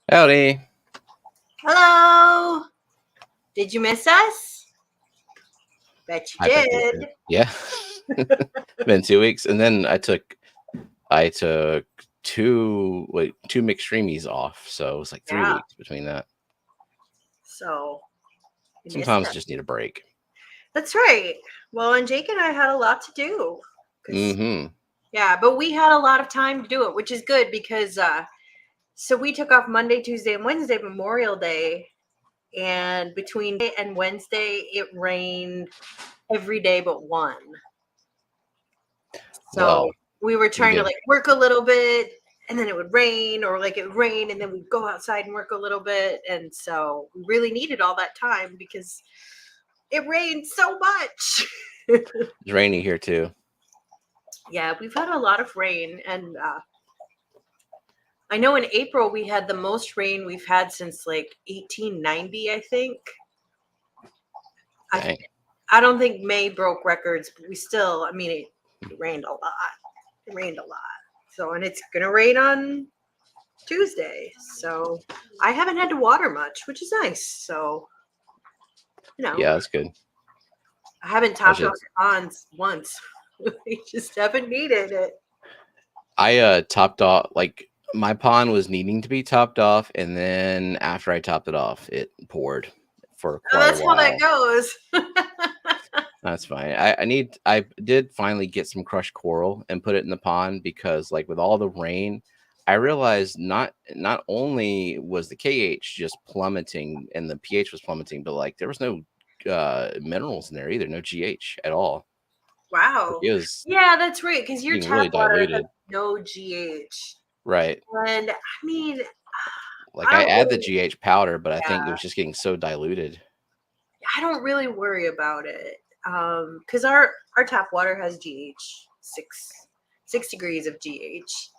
Howdy. Hello. Did you miss us? Bet you I bet they did. did. Yeah. Been 2 weeks. And then I took two McStreamies off. So it was like 3 weeks between that. So you missed Sometimes us. just need a break. That's right. Well, and Jake and I had a lot to do. Mm-hmm. Yeah, but we had a lot of time to do it, which is good because so we took off Monday, Tuesday, and Wednesday, Memorial Day. And between Monday and Wednesday, it rained every day but one. So Well, we were trying to good. work a little bit, and then it would rain, or it would rain and then we'd go outside and work a little bit. And so we really needed all that time because it rained so much. It's rainy here too. Yeah, we've had a lot of rain, and I know in April we had the most rain we've had since 1890, I think. Dang. I don't think May broke records, but it rained a lot. It rained a lot. So, and it's going to rain on Tuesday. So I haven't had to water much, which is nice. So, Yeah, that's good. I haven't topped off ponds once. We just haven't needed it. I topped off, my pond was needing to be topped off, and then after I topped it off, it poured for quite a while. That's how that goes. That's fine. I did finally get some crushed coral and put it in the pond because with all the rain, I realized not only was the KH just plummeting and the pH was plummeting, but there was no minerals in there either, no GH at all. Wow. Yeah, that's right, because your tap really water has diluted. no GH. Right. And I add the GH powder, but I think it was just getting so diluted. I don't really worry about it. Because our tap water has GH, 6 degrees of GH.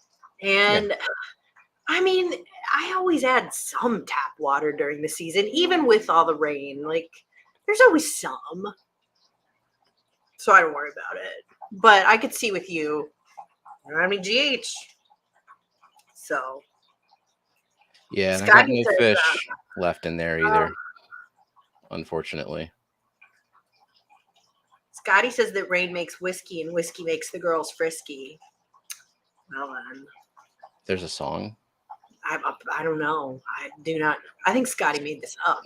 And I always add some tap water during the season, even with all the rain. There's always some. So I don't worry about it. But I could see with you, I don't have any GH. So. Yeah, and I got no fish left in there either, unfortunately. Scotty says that rain makes whiskey and whiskey makes the girls frisky. Well, there's a song. I don't know. I do not. I think Scotty made this up.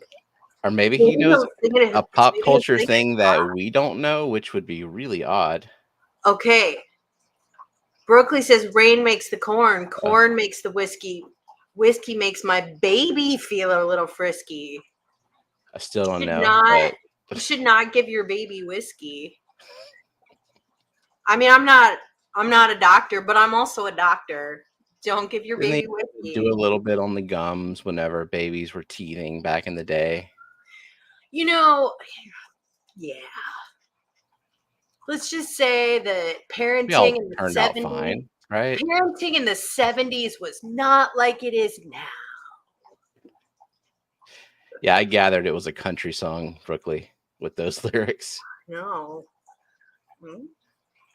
Or maybe he knows a pop culture thing that we don't know, which would be really odd. Okay. Brooklyn says rain makes the corn. Corn makes the whiskey. Whiskey makes my baby feel a little frisky. I still don't know. You should not give your baby whiskey. I'm not a doctor, but I'm also a doctor. Don't give your baby whiskey. Do a little bit on the gums whenever babies were teething back in the day. Yeah. Let's just say that parenting in the 70s, fine, right? Parenting in the 70s was not like it is now. Yeah, I gathered it was a country song, Brooklyn, with those lyrics. No.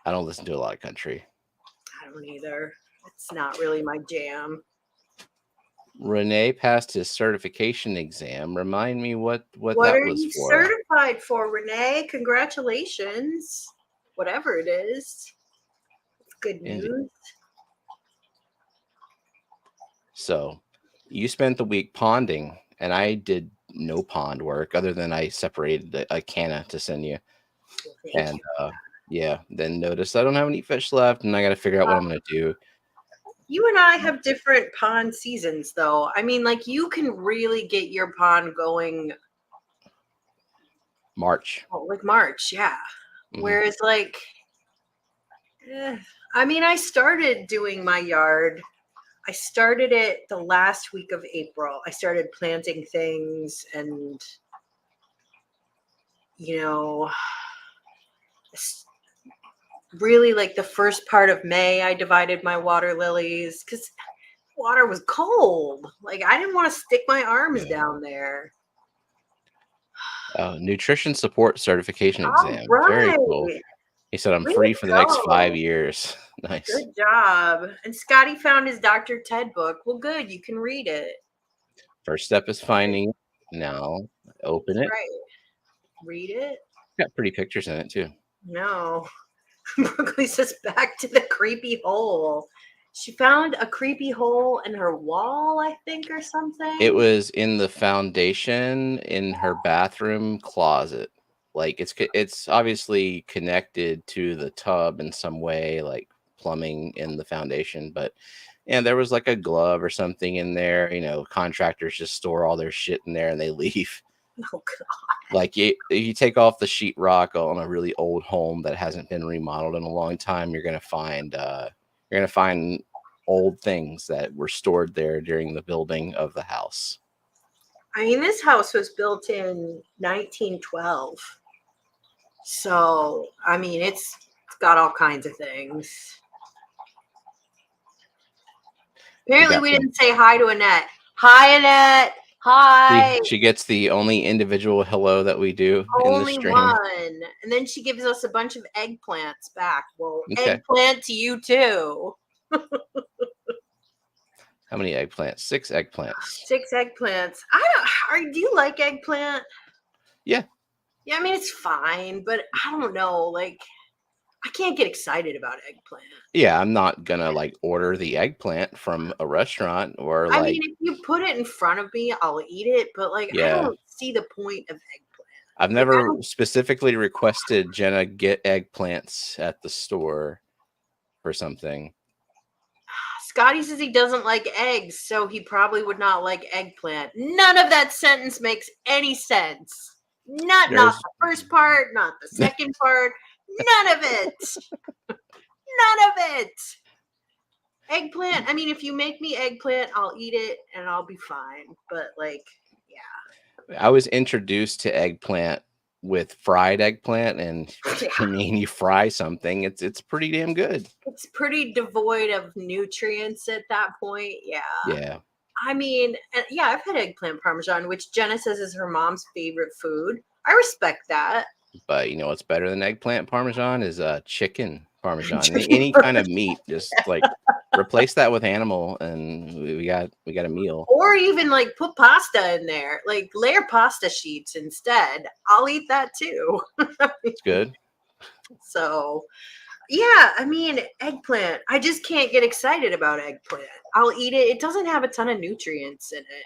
I don't listen to a lot of country. I don't either. It's not really my jam. Renee passed his certification exam. Remind me what that was for. What are you certified for, Renee? Congratulations. Whatever it is. It's good news. So, you spent the week ponding, and I did no pond work other than I separated a canna to send you. And yeah, then noticed I don't have any fish left, and I got to figure out what I'm going to do. You and I have different pond seasons, though. You can really get your pond going March. March, yeah. Mm-hmm. Whereas, I started doing my yard. I started it the last week of April. I started planting things, and really the first part of May, I divided my water lilies because water was cold. I didn't want to stick my arms down there. Nutrition support certification exam. Right. Very cool. He said, I'm free for the next 5 years. Nice. Good job. And Scotty found his Dr. Ted book. Well, good. You can read it. First step is finding it. Now open That's it. right. Read it. Got pretty pictures in it too. No. Brooklyn says back to the creepy hole. She found a creepy hole in her wall, I think, or something. It was in the foundation in her bathroom closet. Like it's obviously connected to the tub in some way, like plumbing in the foundation. But yeah, there was like a glove or something in there. You know, contractors just store all their shit in there and they leave. Oh, God. Like you take off the sheetrock on a really old home that hasn't been remodeled in a long time, you're gonna find old things that were stored there during the building of the house. I mean, this house was built in 1912. So, I mean, it's got all kinds of things. Apparently, we didn't say hi to Annette. Hi, Annette. Hi. She gets the only individual hello that we do in the Only stream. one. And then she gives us a bunch of eggplants back. Well, Okay. eggplant to you too. How many eggplants? 6 eggplants. 6 eggplants. Do you like eggplant? Yeah. Yeah, I mean, it's fine, but I don't know. Like, I can't get excited about eggplant. Yeah, I'm not gonna like order the eggplant from a restaurant or I like. mean, if you put it in front of me, I'll eat it. But like, I Yeah. don't see the point of eggplant. I've never specifically requested Jenna get eggplants at the store for something. Scotty says he doesn't like eggs, so he probably would not like eggplant. None of that sentence makes any sense. Not the first part, not the second part. None of it. None of it. Eggplant. I mean, if you make me eggplant, I'll eat it and I'll be fine. But like, yeah. I was introduced to eggplant with fried eggplant, and I mean, you fry something, it's pretty damn good. It's pretty devoid of nutrients at that point. Yeah. Yeah. I mean, yeah, I've had eggplant parmesan, which Jenna says is her mom's favorite food. I respect that. But you know what's better than eggplant parmesan is chicken parmesan. Any kind of meat, just like replace that with animal, and we got a meal. Or even like put pasta in there, like layer pasta sheets instead. I'll eat that too. It's good. So, yeah, I mean, eggplant. I just can't get excited about eggplant. I'll eat it. It doesn't have a ton of nutrients in it.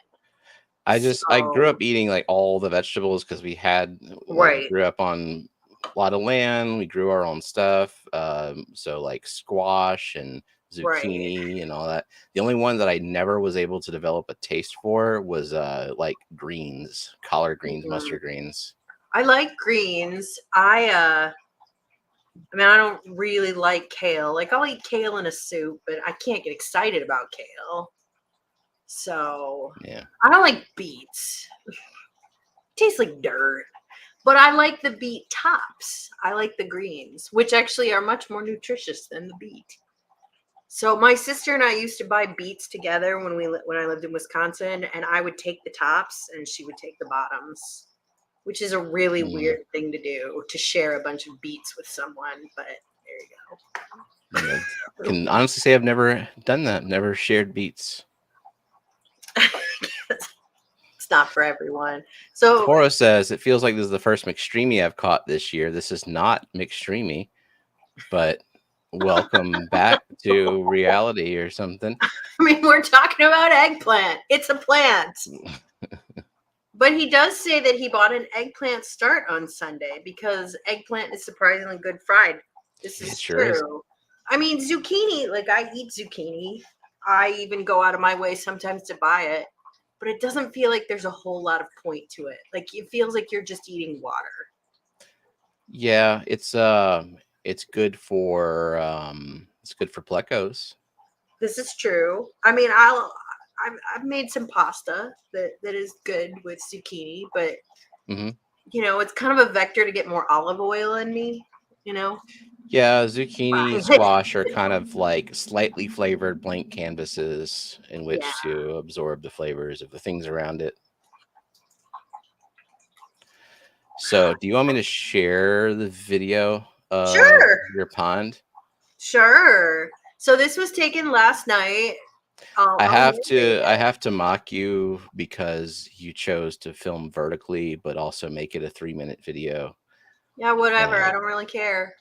I grew up eating like all the vegetables because we grew up on a lot of land. We grew our own stuff. So like squash and zucchini and all that. The only one that I never was able to develop a taste for was like greens, collard greens, mustard greens. I like greens. I mean, I don't really like kale. Like, I'll eat kale in a soup, but I can't get excited about kale. So, yeah, I don't like beets. Tastes like dirt. But I like the beet tops. I like the greens, which actually are much more nutritious than the beet. So my sister and I used to buy beets together when I lived in Wisconsin, and I would take the tops and she would take the bottoms, which is a really weird thing to do, to share a bunch of beets with someone. But there you go. I can honestly say I've never done that. Never shared beets. It's not for everyone. So Cora says it feels like this is the first McStreamy I've caught this year. This is not McStreamy, but welcome back to reality or something. I mean, we're talking about eggplant. It's a plant. But he does say that he bought an eggplant start on Sunday because eggplant is surprisingly good fried. This is true. I mean, zucchini, like I eat zucchini. I even go out of my way sometimes to buy it, but it doesn't feel like there's a whole lot of point to it. Like it feels like you're just eating water. Yeah, it's good for plecos. This is true. I mean, I've made some pasta that is good with zucchini, but you know, it's kind of a vector to get more olive oil in me, you know? Yeah, zucchini, squash are kind of like slightly flavored blank canvases in which to absorb the flavors of the things around it. So, do you want me to share the video of your pond? Sure. So this was taken last night. I have to mock you because you chose to film vertically, but also make it a 3-minute video. Yeah, whatever. I don't really care.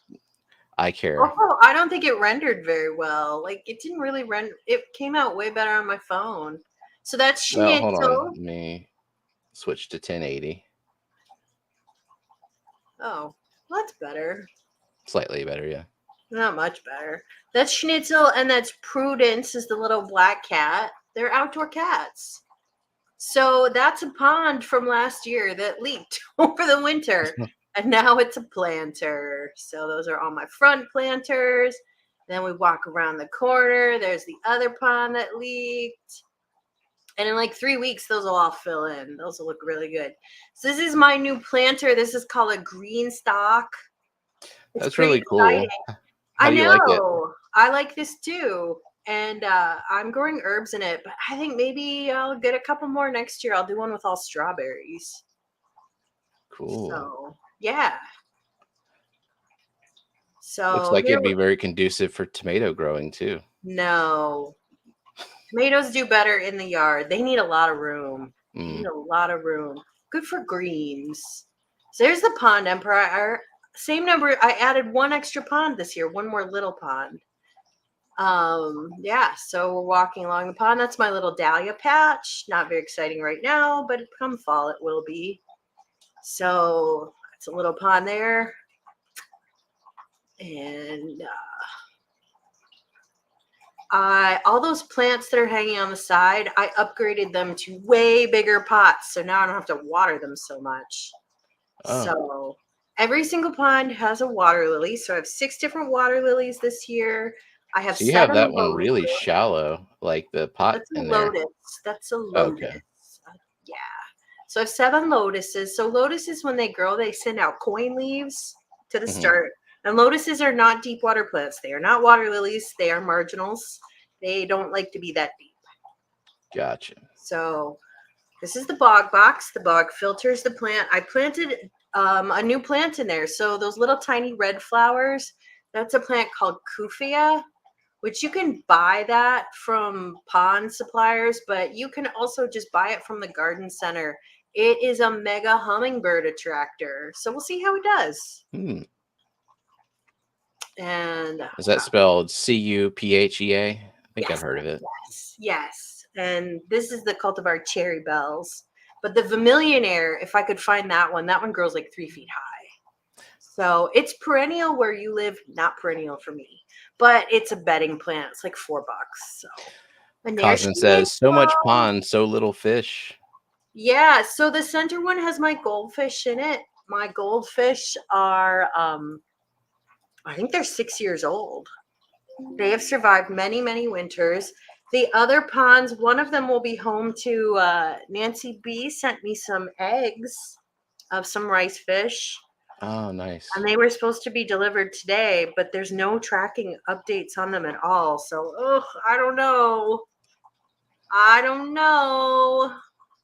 I care. Also, I don't think it rendered very well. Like, it didn't really render. It came out way better on my phone. So that's Well, hold on. schnitzel. Let me switch to 1080. Oh, well, that's better. Slightly better, yeah. Not much better. That's Schnitzel, and that's Prudence, is the little black cat. They're outdoor cats. So that's a pond from last year that leaked over the winter, and now it's a planter. So those are all my front planters. Then we walk around the corner. There's the other pond that leaked. And in like 3 weeks, those will all fill in. Those will look really good. So this is my new planter. This is called a green stock. It's That's pretty really exciting. cool. How I do you like it? know. I like this too. And I'm growing herbs in it, but I think maybe I'll get a couple more next year. I'll do one with all strawberries. Cool. So, yeah. So Looks like here it'd be very conducive for tomato growing too. no. Tomatoes do better in the yard. They need a lot of room. They need a lot of room. Good for greens. So there's the pond emperor. Same number. I added one extra pond this year, one more little pond. Yeah, so we're walking along the pond. That's my little dahlia patch. Not very exciting right now, but come fall it will be. So it's a little pond there. And all those plants that are hanging on the side, I upgraded them to way bigger pots. So now I don't have to water them so much. Oh. So every single pond has a water lily. So I have 6 different water lilies this year. I have So you have 7 that one lotuses. really shallow, like the pot That's a in there. lotus. That's a lotus. Okay. Yeah. So I have 7 lotuses. So lotuses, when they grow, they send out coin leaves to the start. And lotuses are not deep water plants. They are not water lilies. They are marginals. They don't like to be that deep. Gotcha. So this is the bog box. The bog filters the plant. I planted a new plant in there. So those little tiny red flowers, that's a plant called Kufia, which you can buy that from pond suppliers, but you can also just buy it from the garden center. It is a mega hummingbird attractor. So we'll see how it does. And is that spelled Cuphea? I think yes, I've heard of it. Yes. And this is the cultivar Cherry Bells. But the Vermillionaire, if I could find that one grows like 3 feet high. So it's perennial where you live, not perennial for me. But it's a bedding plant. It's like $4. So, and Cosmin says, so much pond, so little fish. Yeah. So the center one has my goldfish in it. My goldfish are, I think they're 6 years old. They have survived many, many winters. The other ponds, one of them will be home to Nancy B. Sent me some eggs of some rice fish. Oh, nice. And they were supposed to be delivered today, but there's no tracking updates on them at all. So, I don't know.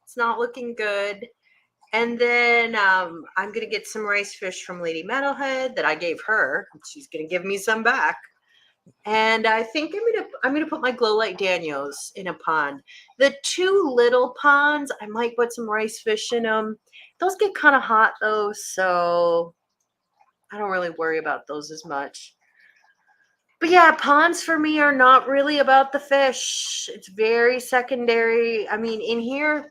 It's not looking good. And then I'm going to get some rice fish from Lady Metalhead that I gave her. She's going to give me some back. And I think I'm gonna put my glow light Danios in a pond. The 2 little ponds, I might put some rice fish in them. Those get kind of hot though, so I don't really worry about those as much. But yeah, ponds for me are not really about the fish. It's very secondary. I mean, in here,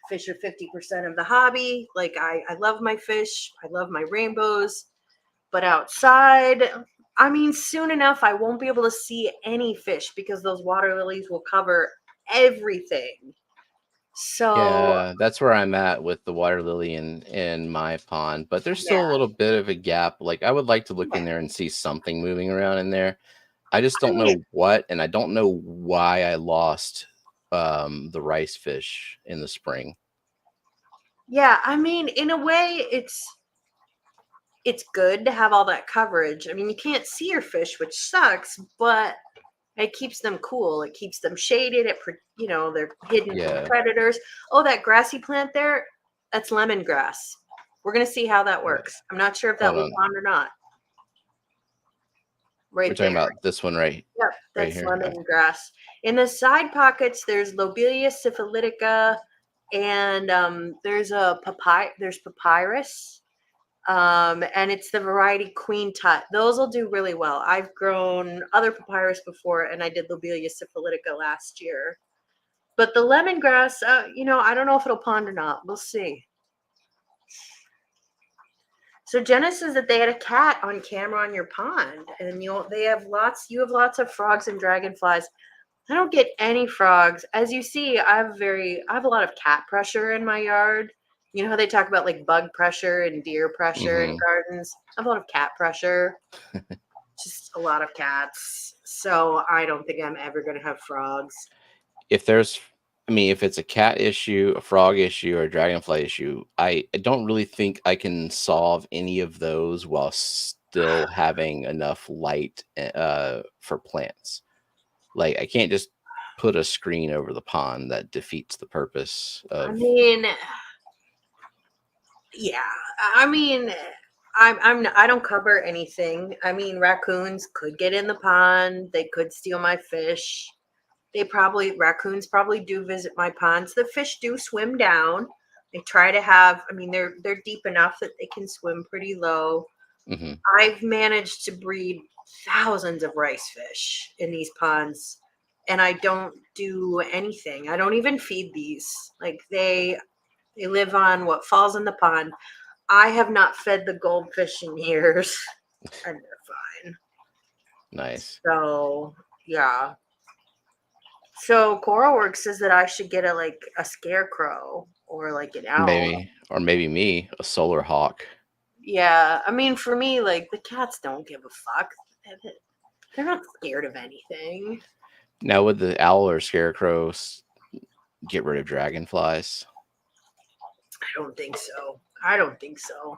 fish are 50% of the hobby. Like I love my fish. I love my rainbows. But outside, I mean, soon enough, I won't be able to see any fish because those water lilies will cover everything. So yeah, that's where I'm at with the water lily in my pond. But there's still a little bit of a gap. Like I would like to look in there and see something moving around in there. I just don't know what, and I don't know why I lost the rice fish in the spring. Yeah, I mean, in a way, it's good to have all that coverage. I mean, you can't see your fish, which sucks, but it keeps them cool. It keeps them shaded. They're hidden from predators. Oh, that grassy plant there, that's lemongrass. We're going to see how that works. I'm not sure if that will pond or not. We're right talking there. about this one right Yep, right that's here. Okay. lemongrass. In the side pockets, there's Lobelia syphilitica, and there's papyrus, and it's the variety Queen Tut. Those will do really well. I've grown other papyrus before, and I did Lobelia syphilitica last year. But the lemongrass, I don't know if it'll pond or not. We'll see. So Jenna says that they had a cat on camera on your pond, and you have lots of frogs and dragonflies. I don't get any frogs. As you see, I have a lot of cat pressure in my yard. You know how they talk about like bug pressure and deer pressure in Mm-hmm. gardens? I have a lot of cat pressure. Just a lot of cats. So I don't think I'm ever gonna have frogs. If it's a cat issue, a frog issue, or a dragonfly issue, I don't really think I can solve any of those while still having enough light for plants. Like I can't just put a screen over the pond. That defeats the purpose I of. mean, yeah. I mean, I don't cover anything. I mean, raccoons could get in the pond. They could steal my fish. Raccoons probably do visit my ponds. The fish do swim down. They try to have. I mean, they're deep enough that they can swim pretty low. Hmm. I've managed to breed thousands of rice fish in these ponds, and I don't do anything. I don't even feed these. Like they live on what falls in the pond. I have not fed the goldfish in years, and they're fine. Nice. So yeah. So Coralworks says that I should get a scarecrow or like an owl. Maybe me, a solar hawk. Yeah, I mean for me, like the cats don't give a fuck. They're not scared of anything. Now, would the owl or scarecrow get rid of dragonflies? I don't think so. I don't think so. I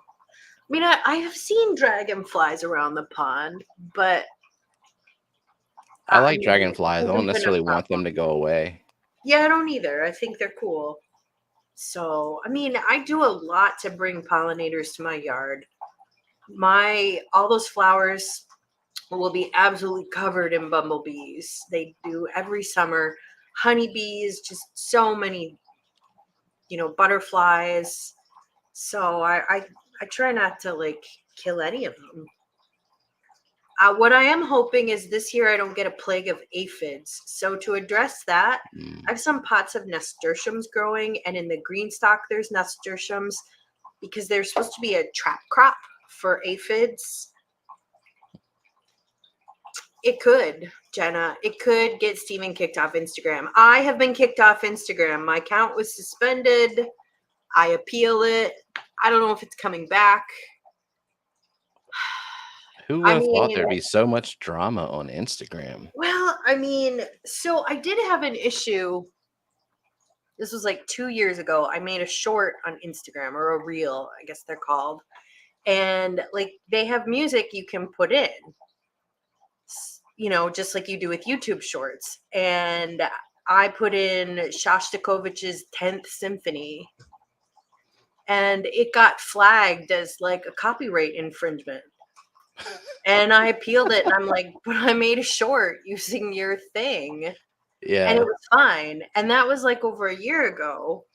mean, I have seen dragonflies around the pond, but I I like mean, it dragonflies. I don't hasn't been a necessarily want them to problem. go away. Yeah, I don't either. I think they're cool. So, I mean, I do a lot to bring pollinators to my yard. All those flowers will be absolutely covered in bumblebees. They do every summer. Honeybees, just so many, butterflies. So I try not to like kill any of them. What I am hoping is this year I don't get a plague of aphids. So to address that, Mm. I have some pots of nasturtiums growing, and in the green stock there's nasturtiums because they're supposed to be a trap crop for aphids. It could, Jenna. It could get Steven kicked off Instagram. I have been kicked off Instagram. My account was suspended. I appeal it. I don't know if it's coming back. Who would I have thought mean, there'd be so much drama on Instagram? well, I mean, so I did have an issue. This was like 2 years ago. I made a short on Instagram or a reel, I guess they're called. And like they have music you can put in, just like you do with YouTube shorts. And I put in Shostakovich's 10th Symphony, and it got flagged as like a copyright infringement. And I appealed it, and I'm like, but I made a short using your thing. And it Yeah. was fine. And that was like over a year ago.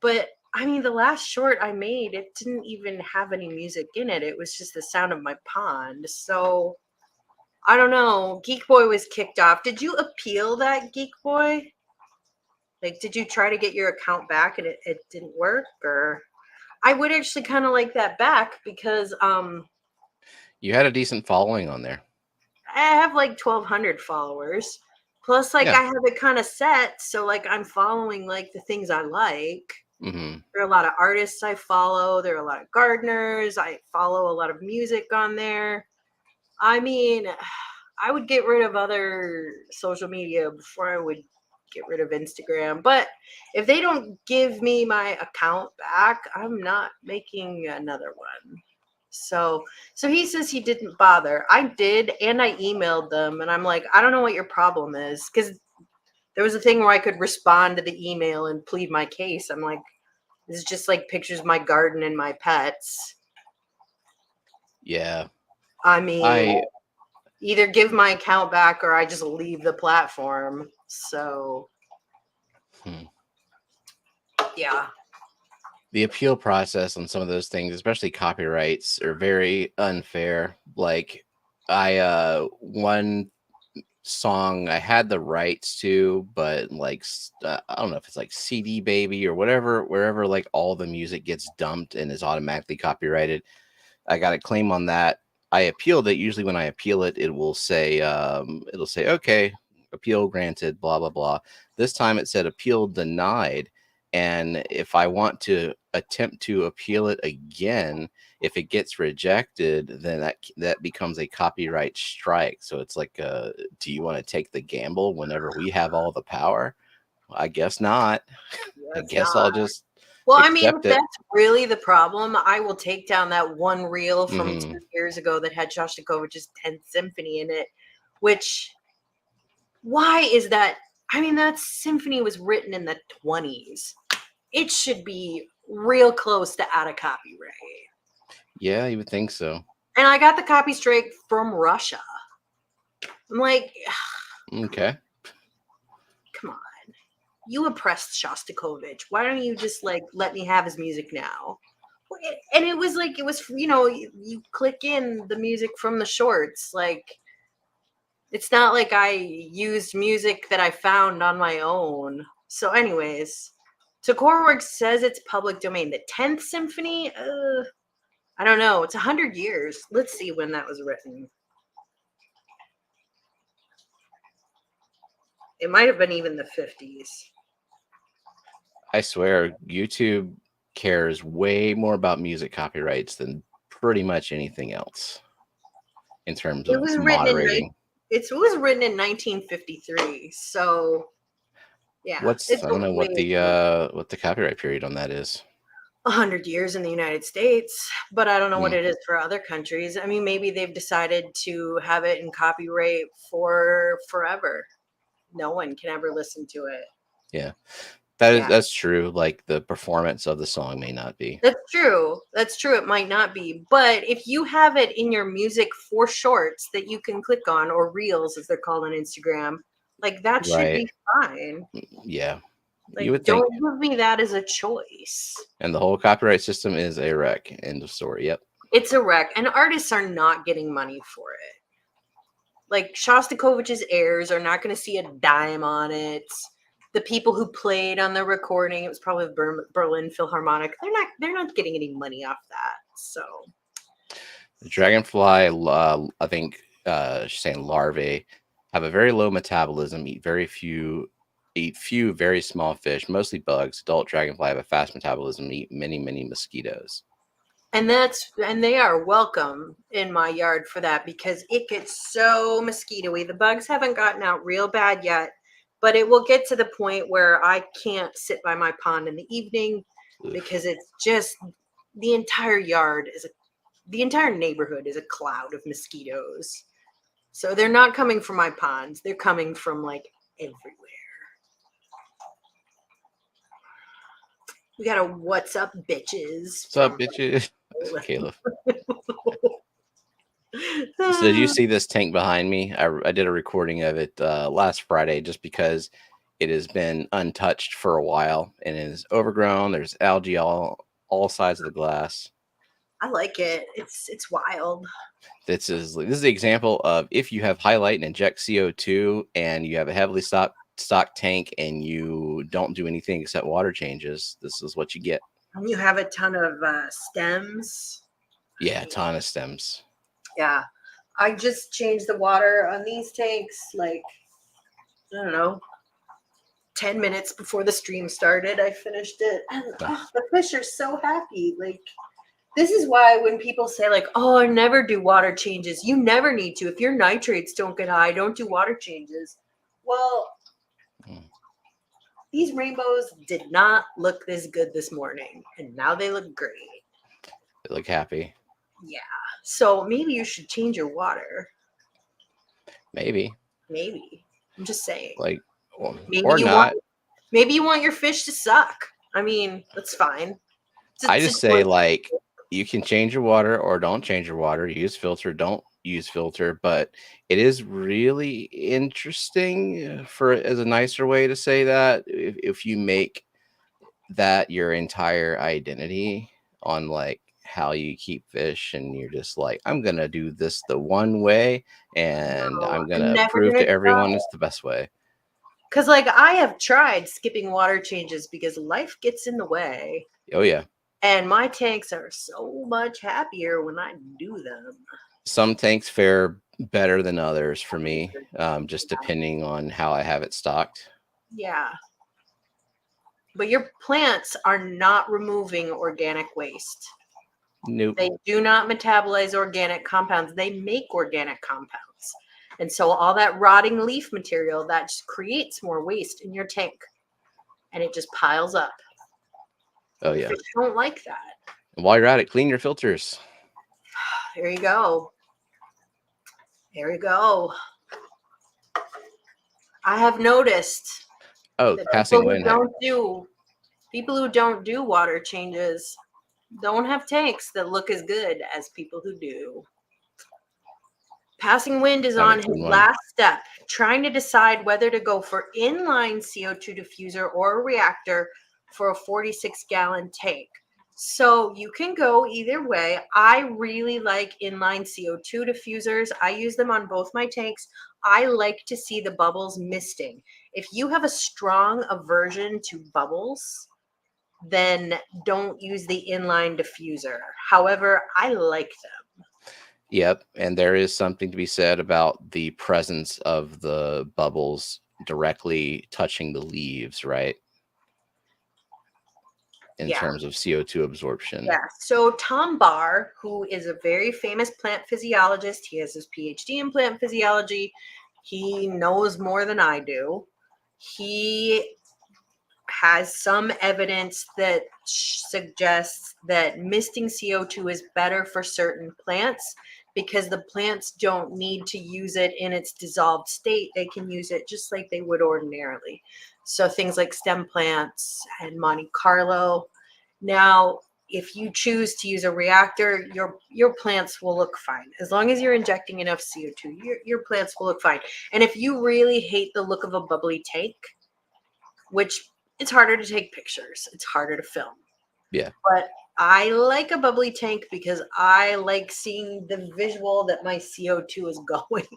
But I mean, the last short I made, it didn't even have any music in it. It was just the sound of my pond. So I don't know. Geek Boy was kicked off. Did you appeal that, Geek Boy? Like, did you try to get your account back and it didn't work? Or I would actually kind of like that back because You had a decent following on there. I have like 1,200 followers. Plus, like, Yeah. I have it kind of set. So, like, I'm following like the things I like. Hmm. There are a lot of artists I follow. There are a lot of gardeners. I follow a lot of music on there. I mean, I would get rid of other social media before I would get rid of Instagram. But if they don't give me my account back, I'm not making another one. So he says he didn't bother. I did, and I emailed them, and I'm like, I don't know what your problem is, because there was a thing where I could respond to the email and plead my case. I'm like, this is just like pictures of my garden and my pets. Yeah. I mean, I either give my account back or I just leave the platform. So, yeah. The appeal process on some of those things, especially copyrights, are very unfair. Like one song I had the rights to, but like I don't know if it's like CD Baby or whatever, wherever like all the music gets dumped and is automatically copyrighted. I got a claim on that. I appealed it. Usually when I appeal it, it'll say okay, appeal granted, blah blah blah. This time it said appeal denied. And if I want to attempt to appeal it again, if it gets rejected, then that becomes a copyright strike. So it's like, do you want to take the gamble whenever we have all the power? I guess not. I guess I'll just Well, I mean, if accept it. that's really the problem, I will take down that one reel from 2 Mhm. years ago that had Shostakovich's 10th Symphony in it, which, why is that? I mean, that symphony was written in the 20s. It should be real close to out of copyright. Yeah, you would think so. And I got the copy straight from Russia. I'm like, Okay. come on. You oppressed Shostakovich. Why don't you just like let me have his music now? And it was like, it was, you click in the music from the shorts. Like, it's not like I used music that I found on my own. So anyways, so Coreworks says it's public domain. The 10th Symphony, I don't know. It's 100 years. Let's see when that was written. It might have been even the 50s. I swear, YouTube cares way more about music copyrights than pretty much anything else in terms of moderating. It was written in 1953. So, yeah, I don't know what the copyright period on that is. 100 years in the United States, but I don't know what it is for other countries. I mean, maybe they've decided to have it in copyright for forever. No one can ever listen to it. Yeah. That's true. Like the performance of the song may not be. That's true. It might not be. But if you have it in your music for shorts that you can click on, or reels as they're called on Instagram, like that should be fine. Yeah. Like, you would don't give me that as a choice. And the whole copyright system is a wreck. End of story. Yep. It's a wreck. And artists are not getting money for it. Like Shostakovich's heirs are not going to see a dime on it. The people who played on the recording, it was probably Berlin Philharmonic. They're not getting any money off that. So the dragonfly, I think she's saying larvae have a very low metabolism, eat few very small fish, mostly bugs. Adult dragonfly have a fast metabolism, eat many mosquitoes. And they are welcome in my yard for that, because it gets so mosquito-y. The bugs haven't gotten out real bad yet, but it will get to the point where I can't sit by my pond in the evening. Ugh. Because it's just the entire neighborhood is a cloud of mosquitoes. So they're not coming from my ponds. They're coming from like everywhere. We got a what's up, bitches. What's up, bitches? Caleb. So did you see this tank behind me? I did a recording of it last Friday, just because it has been untouched for a while and it is overgrown. There's algae all sides of the glass. I like it. It's wild. This is the example of if you have highlight and inject CO2 and you have a heavily stocked tank and you don't do anything except water changes, this is what you get. And you have a ton of stems. Yeah, a ton of stems. Yeah. I just changed the water on these tanks, like, I don't know, 10 minutes before the stream started. I finished it. And the fish are so happy. Like, this is why when people say, like, oh, I never do water changes, you never need to. If your nitrates don't get high, don't do water changes. Well, these rainbows did not look this good this morning, and now they look great. They look happy. Yeah. So maybe you should change your water. Maybe. I'm just saying. Like, maybe or not. Maybe you want your fish to suck. I mean, that's fine. I just say, like, you can change your water or don't change your water. Use filter. Don't use filter, but it is really interesting for as a nicer way to say that if you make that your entire identity on like how you keep fish and you're just like, I'm gonna do this the one way and No, I'm I'm gonna never prove gonna to try. everyone it's the best way. Because, like, I have tried skipping water changes because life gets in the way. Oh yeah. And my tanks are so much happier when I do them. Some tanks fare better than others for me, just depending on how I have it stocked. Yeah. But your plants are not removing organic waste. Nope. They do not metabolize organic compounds. They make organic compounds. And so all that rotting leaf material, that just creates more waste in your tank. And it just piles up. Oh yeah. Fish don't like that. And while you're at it, clean your filters. There you go. There you go. I have noticed Oh, that passing wind. people who don't do water changes don't have tanks that look as good as people who do. Passing Wind is on Haven't his seen one. last step, trying to decide whether to go for inline CO2 diffuser or a reactor for a 46-gallon tank. So you can go either way. I really like inline CO2 diffusers. I use them on both my tanks. I like to see the bubbles misting. If you have a strong aversion to bubbles, then don't use the inline diffuser. However, I like them. Yep. And there is something to be said about the presence of the bubbles directly touching the leaves, right? In Yeah. terms of CO2 absorption. Yeah. So Tom Barr, who is a very famous plant physiologist, he has his PhD in plant physiology. He knows more than I do. He has some evidence that suggests that misting CO2 is better for certain plants because the plants don't need to use it in its dissolved state. They can use it just like they would ordinarily. So things like stem plants and Monte Carlo. Now, if you choose to use a reactor, your plants will look fine. As long as you're injecting enough CO2, your plants will look fine. And if you really hate the look of a bubbly tank, which it's harder to take pictures, it's harder to film. Yeah. But I like a bubbly tank because I like seeing the visual that my CO2 is going.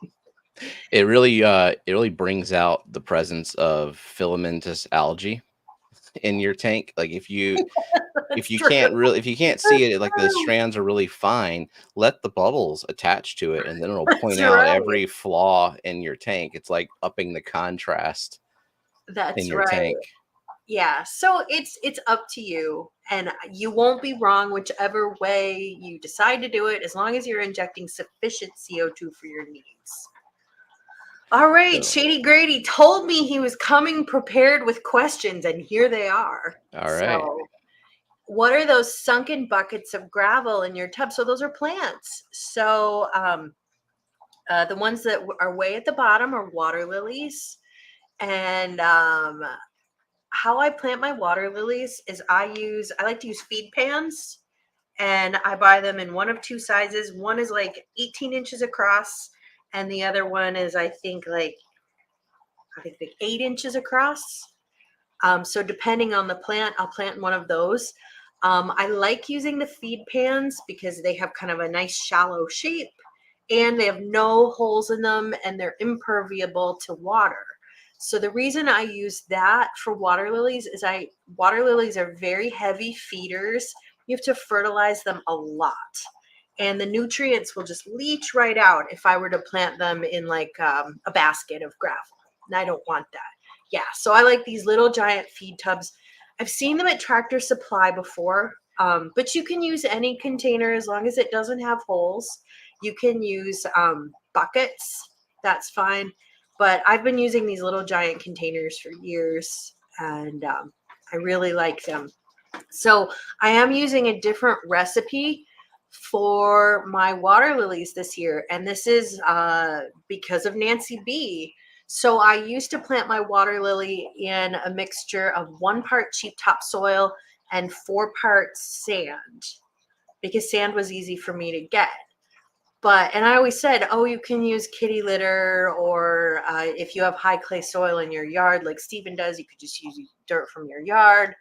It really brings out the presence of filamentous algae in your tank. Like if you That's true. if you can't see it, like the strands are really fine, let the bubbles attach to it and then it'll point That's out right. every flaw in your tank. It's like upping the contrast in That's your right. tank. Yeah. So it's up to you. And you won't be wrong whichever way you decide to do it, as long as you're injecting sufficient CO2 for your needs. All right, So, Shady Grady told me he was coming prepared with questions, and here they are. all right. So, what are those sunken buckets of gravel in your tub? So those are plants. So the ones that are way at the bottom are water lilies. And how I plant my water lilies is I like to use feed pans, and I buy them in one of two sizes. One is like 18 inches across, and the other one is I think like 8 inches across. So depending on the plant, I'll plant one of those. I like using the feed pans because they have kind of a nice shallow shape and they have no holes in them and they're impermeable to water. So the reason I use that for water lilies is water lilies are very heavy feeders. You have to fertilize them a lot. And the nutrients will just leach right out if I were to plant them in like a basket of gravel. And I don't want that. Yeah, so I like these little giant feed tubs. I've seen them at Tractor Supply before, but you can use any container as long as it doesn't have holes. You can use buckets. That's fine. But I've been using these little giant containers for years, and I really like them. So I am using a different recipe for my water lilies this year, and this is because of Nancy B. So I used to plant my water lily in a mixture of 1 part cheap topsoil and 4 parts sand because sand was easy for me to get. and I always said, oh, you can use kitty litter, or if you have high clay soil in your yard, like Stephen does, you could just use dirt from your yard.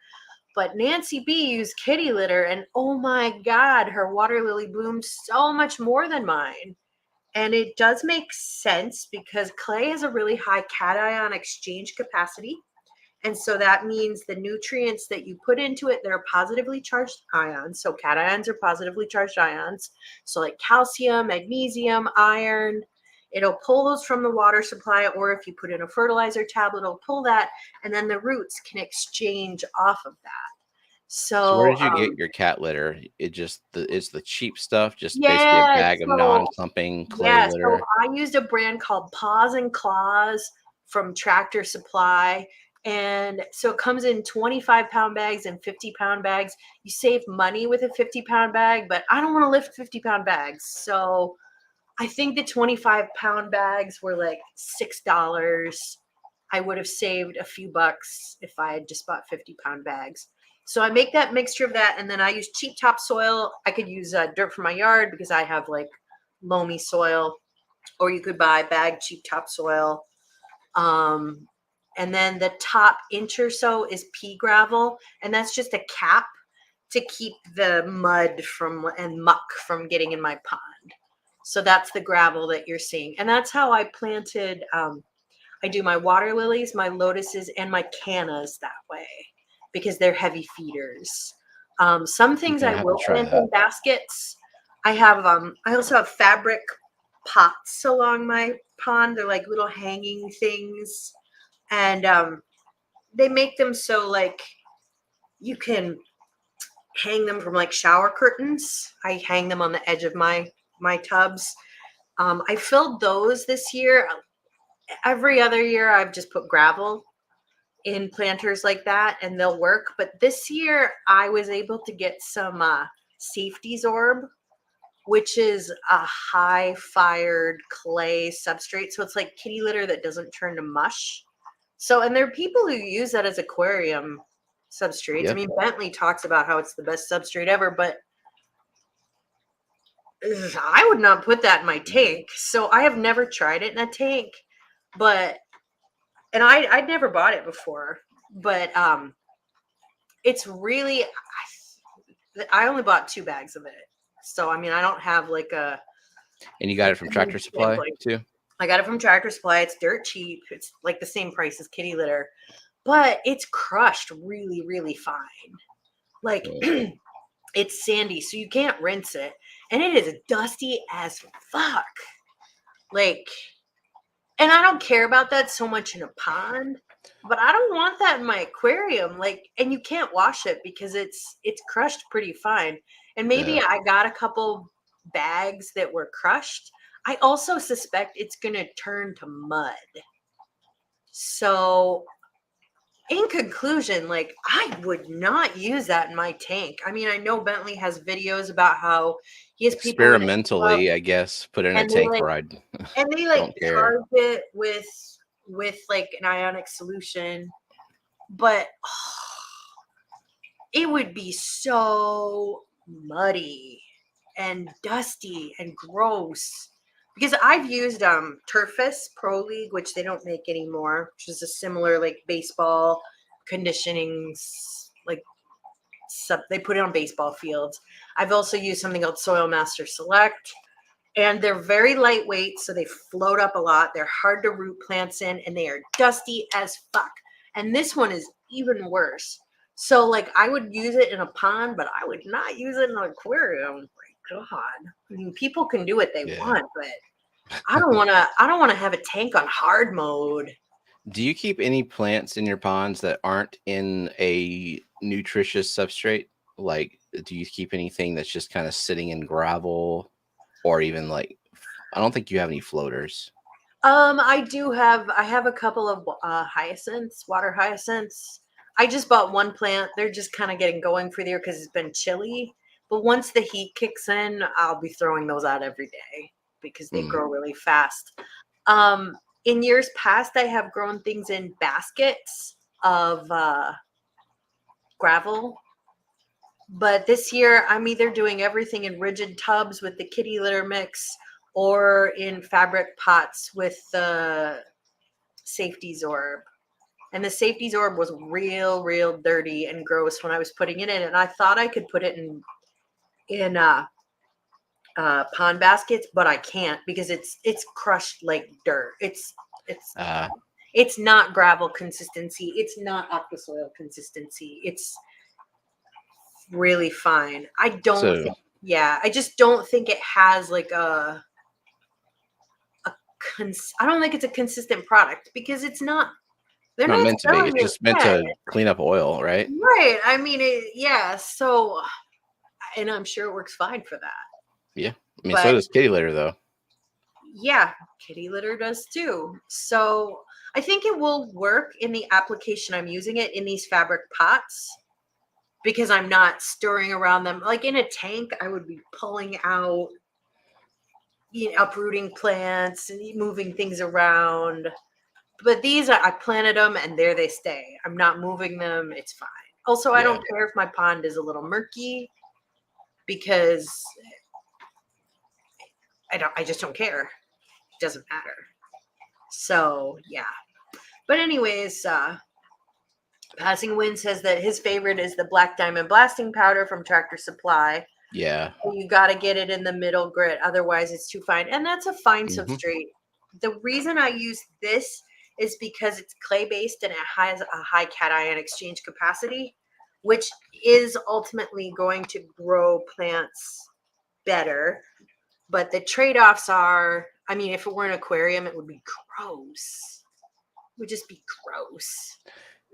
But Nancy B used kitty litter, and oh my God, her water lily bloomed so much more than mine. And it does make sense because clay has a really high cation exchange capacity. And so that means the nutrients that you put into it, they're positively charged ions. So cations are positively charged ions. So like calcium, magnesium, iron, it'll pull those from the water supply, or if you put in a fertilizer tablet, it'll pull that, and then the roots can exchange off of that. So where So did you get your cat litter? It's the cheap stuff, just basically a yeah, bag of so non-clumping clay yeah, so litter. I used a brand called Paws and Claws from Tractor Supply. And so it comes in 25-pound bags and 50-pound bags. You save money with a 50-pound bag, but I don't want to lift 50-pound bags. So I think the 25-pound bags were like $6. I would have saved a few bucks if I had just bought 50-pound bags. So I make that mixture of that, and then I use cheap topsoil. I could use dirt from my yard because I have like loamy soil, or you could buy bagged cheap topsoil. And then the top inch or so is pea gravel, and that's just a cap to keep the mud from and muck from getting in my pond. So that's the gravel that you're seeing, and that's how I planted. I do my water lilies, my lotuses, and my cannas that way because they're heavy feeders. Some things Okay, I I have to will try plant that. in baskets. I have I also have fabric pots along my pond. They're like little hanging things, and they make them so like you can hang them from like shower curtains. I hang them on the edge of my tubs. I filled those this year. Every other year, I've just put gravel in planters like that, and they'll work. But this year, I was able to get some safety orb, which is a high fired clay substrate. So it's like kitty litter that doesn't turn to mush. So, and there are people who use that as aquarium substrates. I Yep. mean, Bentley talks about how it's the best substrate ever, but I would not put that in my tank. So I have never tried it in a tank, but and I'd never bought it before, but it's really I only bought 2 bags of it. So I mean, I don't have like a And you got it from Tractor Supply sampling. too? I got it from Tractor Supply. It's dirt cheap. It's like the same price as kitty litter, but it's crushed really, really fine. Like Yeah. it's sandy, so you can't rinse it, and it is dusty as fuck. Like, and I don't care about that so much in a pond, but I don't want that in my aquarium. Like, and you can't wash it because it's crushed pretty fine. And maybe Yeah. I got a couple bags that were crushed. I also suspect it's gonna turn to mud. So in conclusion, like I would not use that in my tank. I mean, I know Bentley has videos about how he has people that go up Experimentally, I guess, put in a and they tank like where I don't care. charge it with like an ionic solution, but it would be so muddy and dusty and gross. Because I've used Turfus Pro League, which they don't make anymore, which is a similar like baseball conditioning like they put it on baseball fields. I've also used something called Soil Master Select, and they're very lightweight, so they float up a lot. They're hard to root plants in, and they are dusty as fuck. And this one is even worse. So, like, I would use it in a pond, but I would not use it in an aquarium. My God, I mean, people can do what they Yeah. want, but I don't want to. I don't want to have a tank on hard mode. Do you keep any plants in your ponds that aren't in a nutritious substrate? Like, do you keep anything that's just kind of sitting in gravel, or even like, I don't think you have any floaters. I have a couple of hyacinths, water hyacinths. I just bought one plant. They're just kind of getting going for the year because it's been chilly. But once the heat kicks in, I'll be throwing those out every day because they Mm. grow really fast. Um, in years past, I have grown things in baskets of gravel. But this year, I'm either doing everything in rigid tubs with the kitty litter mix, or in fabric pots with the safety zorb. And the safety zorb was real dirty and gross when I was putting it in. And I thought I could put it in pond baskets, but I can't because it's crushed like dirt. It's not gravel consistency. It's not aqua soil consistency. It's really fine. I just don't think it has like I don't think it's a consistent product because it's not. They're not not meant to be. It's just meant to clean up oil, right? Right. I mean, so, and I'm sure it works fine for that. Yeah. I mean, so does kitty litter, though. Yeah, kitty litter does too. So I think it will work in the application I'm using it in these fabric pots because I'm not stirring around them. Like in a tank, I would be pulling out, uprooting plants and moving things around. But these, I planted them and there they stay. I'm not moving them. It's fine. Also, I don't care if my pond is a little murky because I just don't care. It doesn't matter. So, yeah. But anyways, Passing Wind says that his favorite is the Black Diamond Blasting Powder from Tractor Supply. Yeah. You got to get it in the middle grit. Otherwise, it's too fine. And that's a fine substrate. The reason I use this is because it's clay-based and it has a high cation exchange capacity, which is ultimately going to grow plants better. But the trade-offs are, I mean, if it were an aquarium, it would be gross. It would just be gross.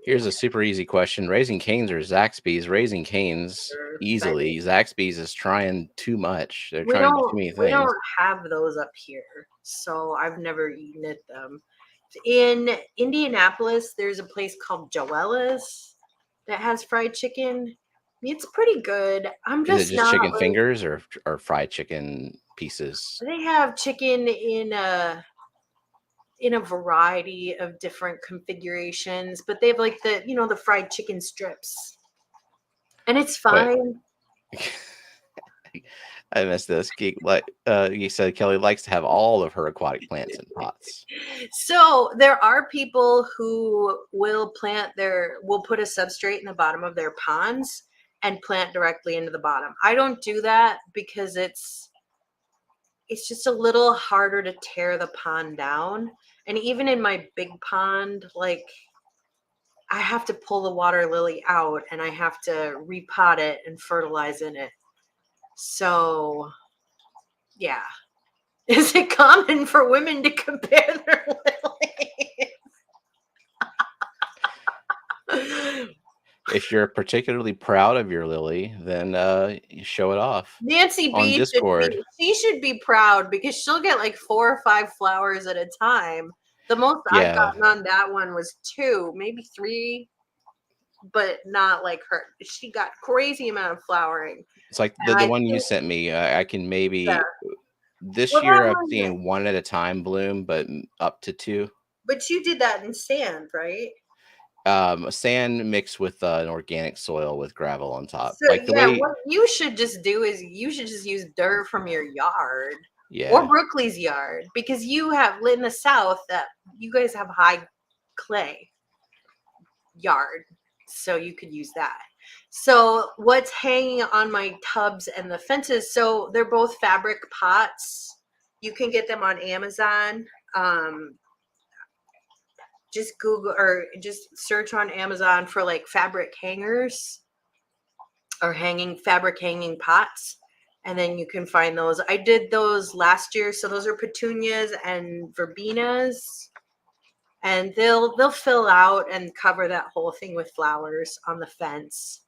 Here's a super easy question. Raising Cane's or Zaxby's? Raising Cane's easily. Zaxby's is trying too much. They're trying to do too many things. We don't have those up here, so I've never eaten at them. In Indianapolis, there's a place called Joella's that has fried chicken. It's pretty good. Is it just chicken fingers or fried chicken pieces? They have chicken in a variety of different configurations, but they have like the fried chicken strips, and it's fine. I missed this. You said Kelley likes to have all of her aquatic plants in pots. So there are people who will put a substrate in the bottom of their ponds and plant directly into the bottom. I don't do that because it's just a little harder to tear the pond down. And even in my big pond, like I have to pull the water lily out and I have to repot it and fertilize in it. So, yeah. Is it common for women to compare their lilies? If you're particularly proud of your lily, then you show it off. Nancy B Discord. She should be proud because she'll get like 4 or 5 flowers at a time. The most I've gotten on that one was 2, maybe 3, but not like her. She got crazy amount of flowering. It's like the one you sent me. I can maybe this year I'm seeing 1 at a time bloom, but up to 2. But you did that in sand, right? Sand mixed with an organic soil with gravel on top. So, what you should just do is you should just use dirt from your yard. Yeah. Or Brooklyn's yard, because you have in the South that you guys have high clay yard, so you could use that. So what's hanging on my tubs and the fences? So they're both fabric pots. You can get them on Amazon. Just Google or just search on Amazon for like fabric hangers or fabric hanging pots. And then you can find those. I did those last year. So those are petunias and verbenas. And they'll fill out and cover that whole thing with flowers on the fence.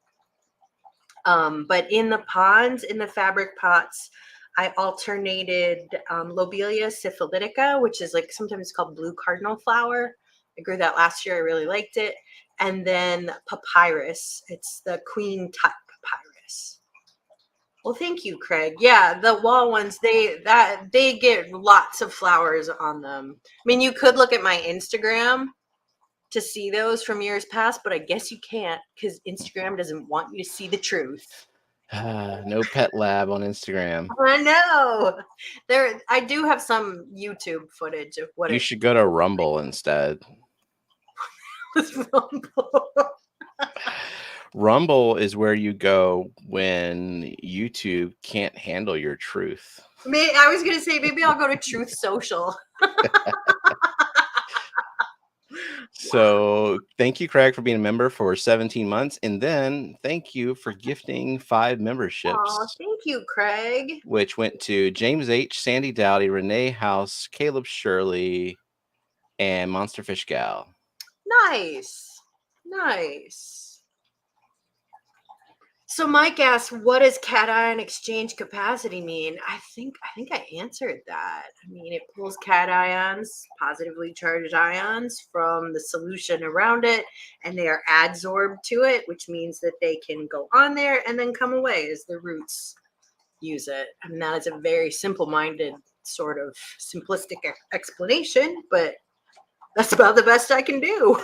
But in the ponds, in the fabric pots, I alternated Lobelia syphilitica, which is like sometimes called blue cardinal flower. I grew that last year. I really liked it. And then papyrus. It's the queen tut papyrus. Well, thank you, Craig. Yeah, the wall ones, they get lots of flowers on them. I mean, you could look at my Instagram to see those from years past, but I guess you can't because Instagram doesn't want you to see the truth. No pet lab on Instagram. I know. I do have some YouTube footage of what You it should go to Rumble instead. was. Rumble. Rumble is where you go when YouTube can't handle your truth. I was gonna say maybe I'll go to Truth Social. So thank you, Craig, for being a member for 17 months. And then thank you for gifting 5 Oh, memberships, thank you, Craig. which went to James H., Sandy Dowdy, Renee House, Caleb Shirley, and Monster Fish Gal. Nice. So Mike asked, what does cation exchange capacity mean? I think I answered that. I mean, it pulls cations, positively charged ions, from the solution around it, and they are adsorbed to it, which means that they can go on there and then come away as the roots use it. And that is a very simple-minded, sort of simplistic explanation, but that's about the best I can do.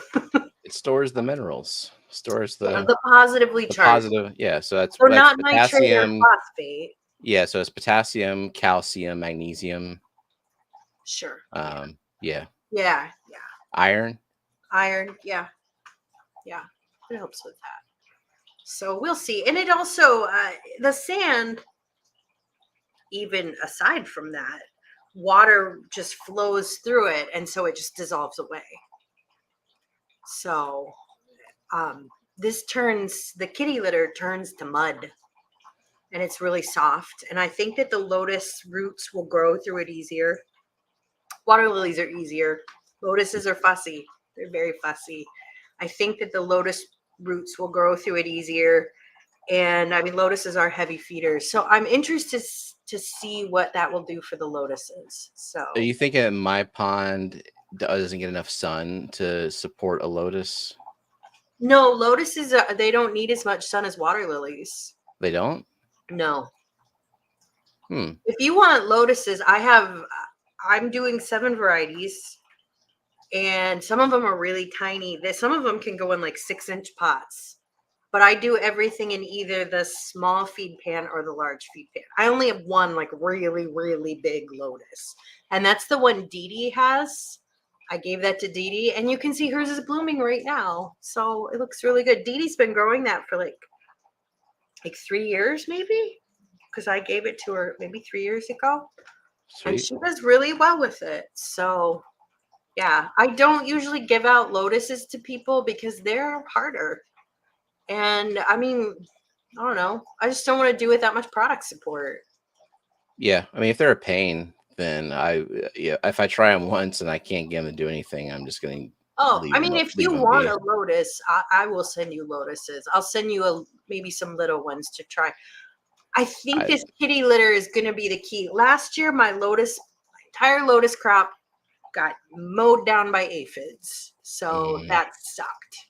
It stores the minerals, stores The positively the charged. positive. Yeah. So that's So not nitrate or potassium. phosphate. Yeah. So it's potassium, calcium, magnesium. Sure. Yeah. Yeah. Iron. Iron. Yeah. It helps with that. So we'll see. And it also, the sand, even aside from that, water just flows through it. And so it just dissolves away. So the kitty litter turns to mud. And it's really soft. And I think that the lotus roots will grow through it easier. Water lilies are easier. Lotuses are fussy. They're very fussy. I think that the lotus roots will grow through it easier. And I mean, lotuses are heavy feeders. So I'm interested to see what that will do for the lotuses. So Are you thinking my pond doesn't get enough sun to support a lotus? no, lotuses, they don't need as much sun as water lilies. They don't? No. Hmm. If you want lotuses, I'm doing 7 varieties, and some of them are really tiny. Some of them can go in like 6-inch pots, but I do everything in either the small feed pan or the large feed pan. I only have one like really, really big lotus, and that's the one Dee Dee has. I gave that to Dee Dee, and you can see hers is blooming right now. So it looks really good. Dee Dee's been growing that for like 3 years, maybe, because I gave it to her maybe 3 years ago. Sweet. And she does really well with it. So yeah, I don't usually give out lotuses to people because they're harder. And I mean, I don't know. I just don't want to do it that much product support. Yeah. I mean, if they're a pain, then if I try them once and I can't get them to do anything, I'm just going to Oh, I mean, if you want be. a lotus, I will send you lotuses. I'll send you maybe some little ones to try. I think this kitty litter is going to be the key. Last year, my entire lotus crop got mowed down by aphids. So that sucked.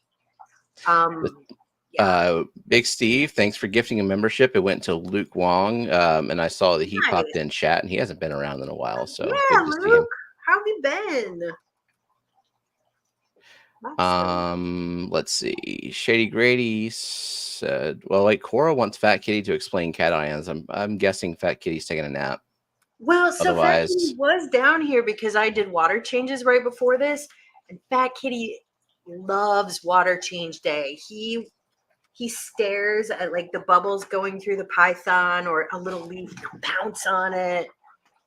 Big Steve, thanks for gifting a membership. It went to Luke Wong, and I saw that he popped in chat, and he hasn't been around in a while. So yeah, Luke, how have you been? Let's see. Shady Grady said, "Well, like Cora wants Fat Kitty to explain cations. I'm guessing Fat Kitty's taking a nap." Well, so Fat Kitty was down here because I did water changes right before this, and Fat Kitty loves water change day. He stares at like the bubbles going through the python or a little leaf, pounce on it.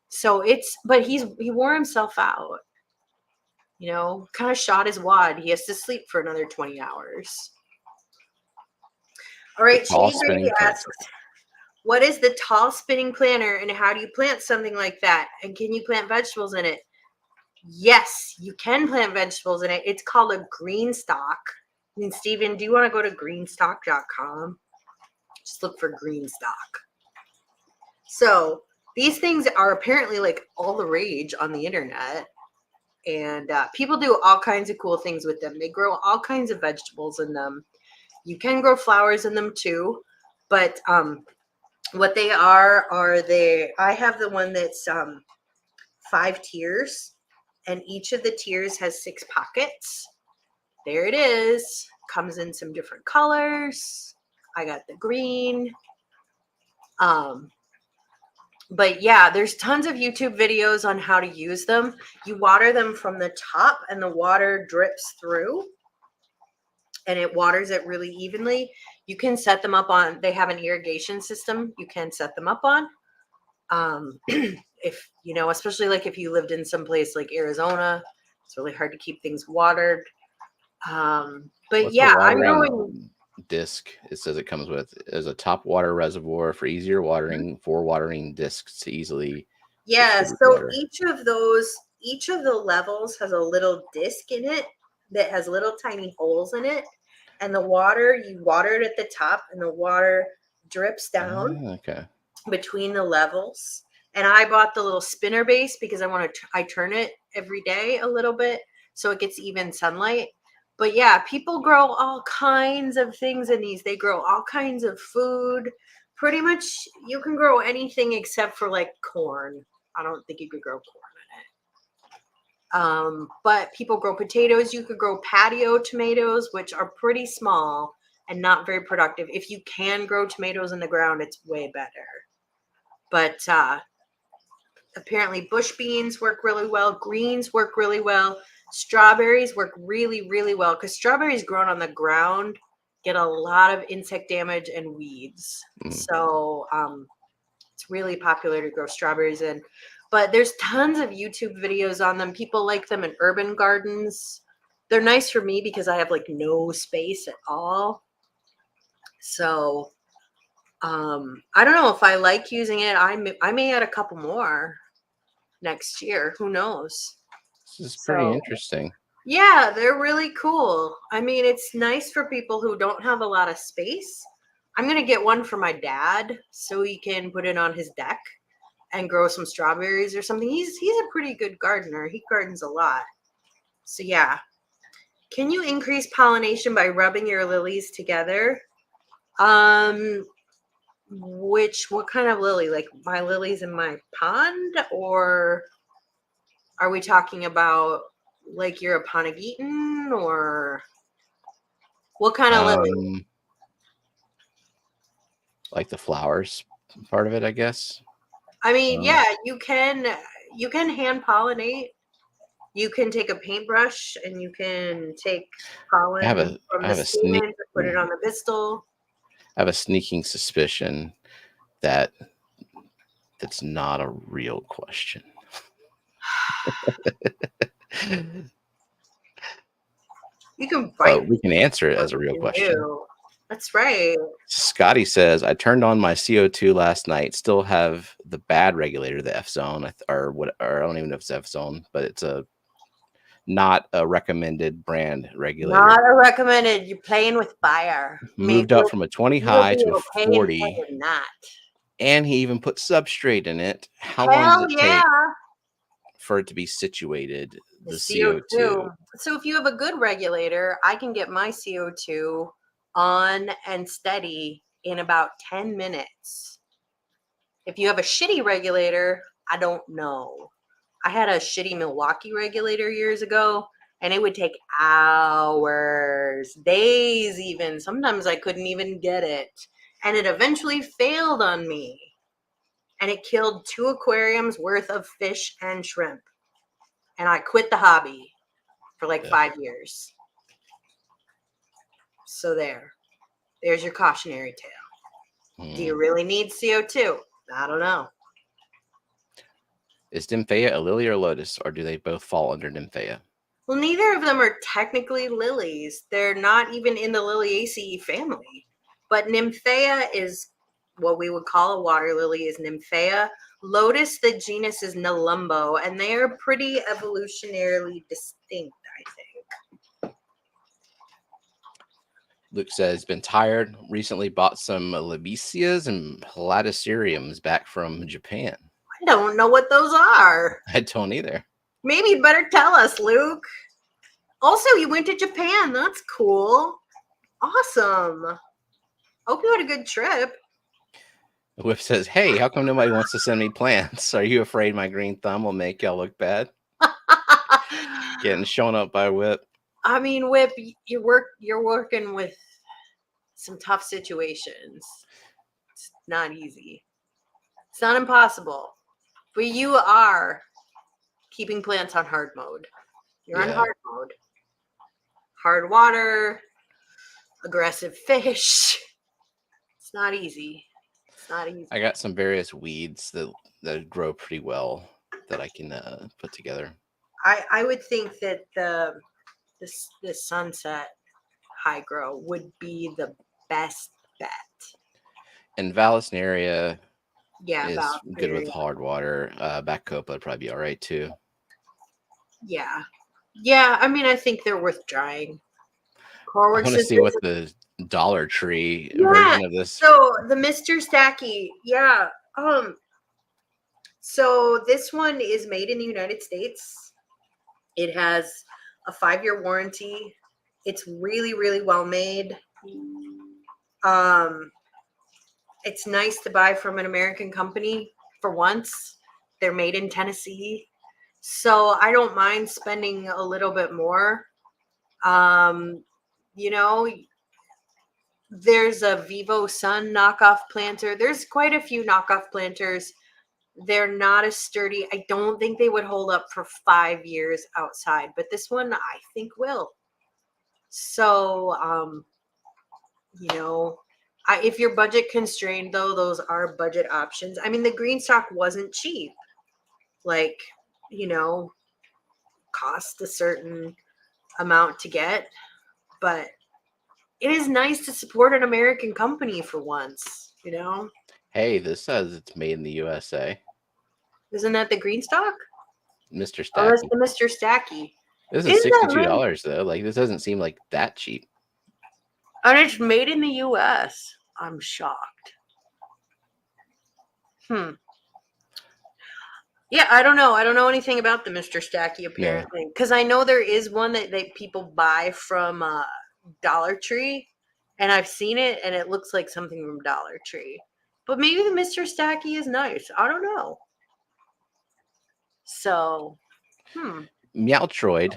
So but he wore himself out. You know, kind of shot his wad. He has to sleep for another 20 hours. All right, Shady Grady asks, what is the tall spinning planter and how do you plant something like that? And can you plant vegetables in it? Yes, you can plant vegetables in it. It's called a green stock. I mean, Steven, do you want to go to greenstock.com? Just look for green stock. So these things are apparently like all the rage on the internet. And people do all kinds of cool things with them. They grow all kinds of vegetables in them. You can grow flowers in them too. But what they are I have the one that's 5 tiers. And each of the tiers has 6 pockets. There it is. Comes in some different colors. I got the green. But yeah, there's tons of YouTube videos on how to use them. You water them from the top and the water drips through and it waters it really evenly. You can set them up on, they have an irrigation system you can set them up on. If, you know, especially like if you lived in some place like Arizona, it's really hard to keep things watered. But What's yeah, the water I'm on growing. the disc? It says it comes with is a top water reservoir for easier watering, 4 watering discs to easily Yeah, distribute so water. each of the levels has a little disc in it that has little tiny holes in it. And the water, you water it at the top and the water drips down Okay. between the levels. And I bought the little spinner base because I turn it every day a little bit so it gets even sunlight. But yeah, people grow all kinds of things in these. They grow all kinds of food. Pretty much you can grow anything except for like corn. I don't think you could grow corn in it. But people grow potatoes. You could grow patio tomatoes, which are pretty small and not very productive. If you can grow tomatoes in the ground, it's way better. But apparently bush beans work really well. Greens work really well. Strawberries work really, really well because strawberries grown on the ground get a lot of insect damage and weeds. So it's really popular to grow strawberries in. But there's tons of YouTube videos on them. People like them in urban gardens. They're nice for me because I have like no space at all. So I don't know if I like using it. I may add a couple more next year. Who knows? This is pretty So interesting. yeah, they're really cool. I mean, it's nice for people who don't have a lot of space. I'm gonna get one for my dad so he can put it on his deck and grow some strawberries or something. He's a pretty good gardener. He gardens a lot. So yeah. Can you increase pollination by rubbing your lilies together? What kind of lily? Like my lilies in my pond, or are we talking about like you're a Ponageton, or what kind of lily? Like the flowers part of it, I guess. I mean, yeah, you can hand pollinate. You can take a paintbrush and you can take pollen from I the have a stamen to put it on the pistil. I have a sneaking suspicion that that's not a real question. You can But write we can answer it as a what real you question. do. That's right. Scotty says, I turned on my CO2 last night. Still have the bad regulator, the F zone, or what? Or I don't even know if it's F zone, but it's a not a recommended brand regulator. Not a recommended. You're playing with fire. Maybe Moved up from a 20 you'll high be to a okay until 40, you're not. and he even put substrate in it. How long does Hell it yeah. take for it to be situated? The CO2. So if you have a good regulator, I can get my CO2 on and steady in about 10 minutes. If you have a shitty regulator, I don't know. I had a shitty Milwaukee regulator years ago, and it would take hours, days even. Sometimes I couldn't even get it. And it eventually failed on me. And it killed 2 aquariums worth of fish and shrimp. And I quit the hobby for like 5 years. So there's your cautionary tale. Do you really need CO2? I don't know. Is Nymphaea a lily or lotus, or do they both fall under Nymphaea? Well, neither of them are technically lilies. They're not even in the Liliaceae family. But Nymphaea is what we would call a water lily is Nymphaea. Lotus, the genus is Nelumbo, and they are pretty evolutionarily distinct, I think. Luke says, been tired. Recently bought some Libecias and Platyceriums back from Japan. I don't know what those are. I don't either. Maybe you better tell us, Luke. Also, you went to Japan. That's cool. Awesome. Hope you had a good trip. Whip says, hey, how come nobody wants to send me plants? Are you afraid my green thumb will make y'all look bad? Getting shown up by Whip. I mean, Whip, you're working with some tough situations. It's not easy. It's not impossible. But you are keeping plants on hard mode. You're on hard mode. Hard water, aggressive fish. It's not easy. It's not easy. I got some various weeds that grow pretty well that I can put together. I would think that the sunset high grow would be the best bet. And Vallisneria is Vallisneria. good with hard water. Backcopa would probably be all right too. Yeah. I mean, I think they're worth trying. I want to see what the Dollar Tree version of this. So the Mr. Stacky, yeah. So this one is made in the United States. It has a 5-year warranty. It's really, really well made. It's nice to buy from an American company for once. They're made in Tennessee. So I don't mind spending a little bit more. There's a Vivo Sun knockoff planter. There's quite a few knockoff planters. They're not as sturdy. I don't think they would hold up for 5 years outside, but this one I think will. So, if you're budget constrained, though, those are budget options. I mean, the green stock wasn't cheap. Cost a certain amount to get, but it is nice to support an American company for once, Hey, this says it's made in the USA. Isn't that the green stock? Mr. Stacky. Oh, that's the Mr. Stacky. This is $62 though. Like, this doesn't seem like that cheap. And it's made in the US. I'm shocked. Yeah, I don't know. I don't know anything about the Mr. Stacky apparently, because I know there is one that people buy from Dollar Tree, and I've seen it, and it looks like something from Dollar Tree. But maybe the Mr. Stacky is nice. I don't know. So, Meowtroid,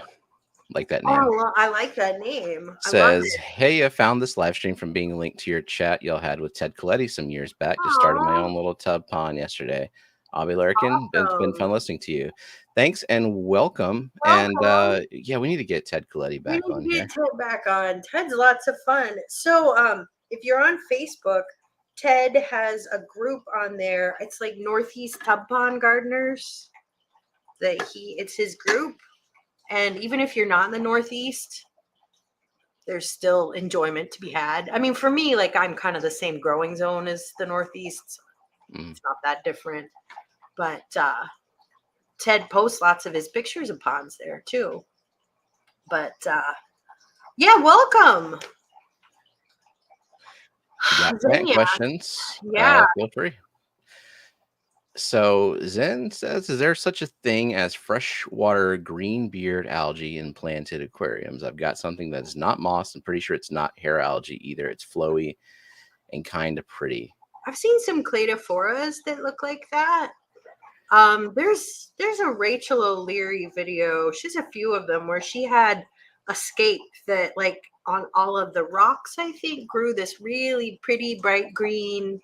like that name. Oh, I like that name. Says, hey, I found this live stream from being linked to your chat y'all had with Ted Coletti some years back. Just started my own little tub pond yesterday. I'll be lurking. It's been fun listening to you. Thanks and welcome. And we need to get Ted Coletti back on here. Ted back on. Ted's lots of fun. So if you're on Facebook, Ted has a group on there. It's like Northeast Tub Pond Gardeners. It's his group. And even if you're not in the Northeast, there's still enjoyment to be had. I mean, for me, I'm kind of the same growing zone as the Northeast. It's not that different. But Ted posts lots of his pictures of ponds there too. But welcome. Questions? Feel free. So Zen says, is there such a thing as freshwater green-beard algae in planted aquariums? I've got something that's not moss. I'm pretty sure it's not hair algae either. It's flowy and kind of pretty. I've seen some cladophoras that look like that. There's a Rachel O'Leary video. She has a few of them where she had a scape that on all of the rocks, I think, grew this really pretty bright green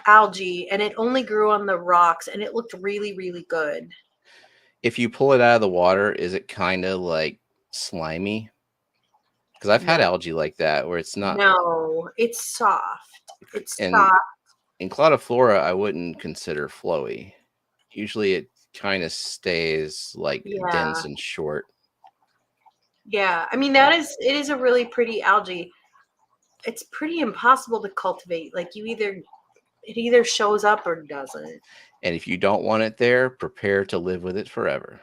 algae, and it only grew on the rocks, and it looked really, really good. If you pull it out of the water, is it kind of like slimy? Because I've had algae like that where it's not. No, it's soft. It's soft. In Claudiflora, I wouldn't consider flowy. Usually it kind of stays dense and short. Yeah, I mean, it is a really pretty algae. It's pretty impossible to cultivate. It either shows up or doesn't. And if you don't want it there, prepare to live with it forever.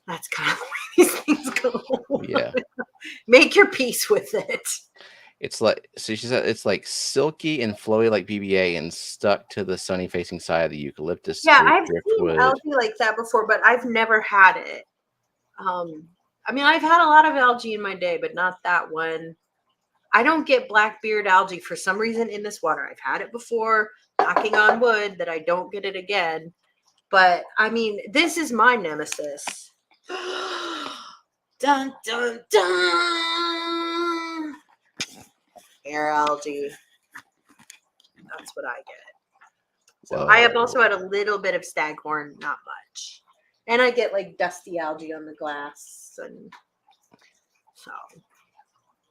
That's kind of the way these things go. Yeah. Make your peace with it. It's she said it's silky and flowy like BBA and stuck to the sunny facing side of the eucalyptus. Yeah, I've seen algae like that before, but I've never had it. I mean, I've had a lot of algae in my day, but not that one. I don't get blackbeard algae for some reason in this water. I've had it before, knocking on wood that I don't get it again. But I mean, this is my nemesis. Dun, dun, dun. Hair algae. That's what I get. So I have Whoa. also had a little bit of staghorn, not much. And I get like dusty algae on the glass, and so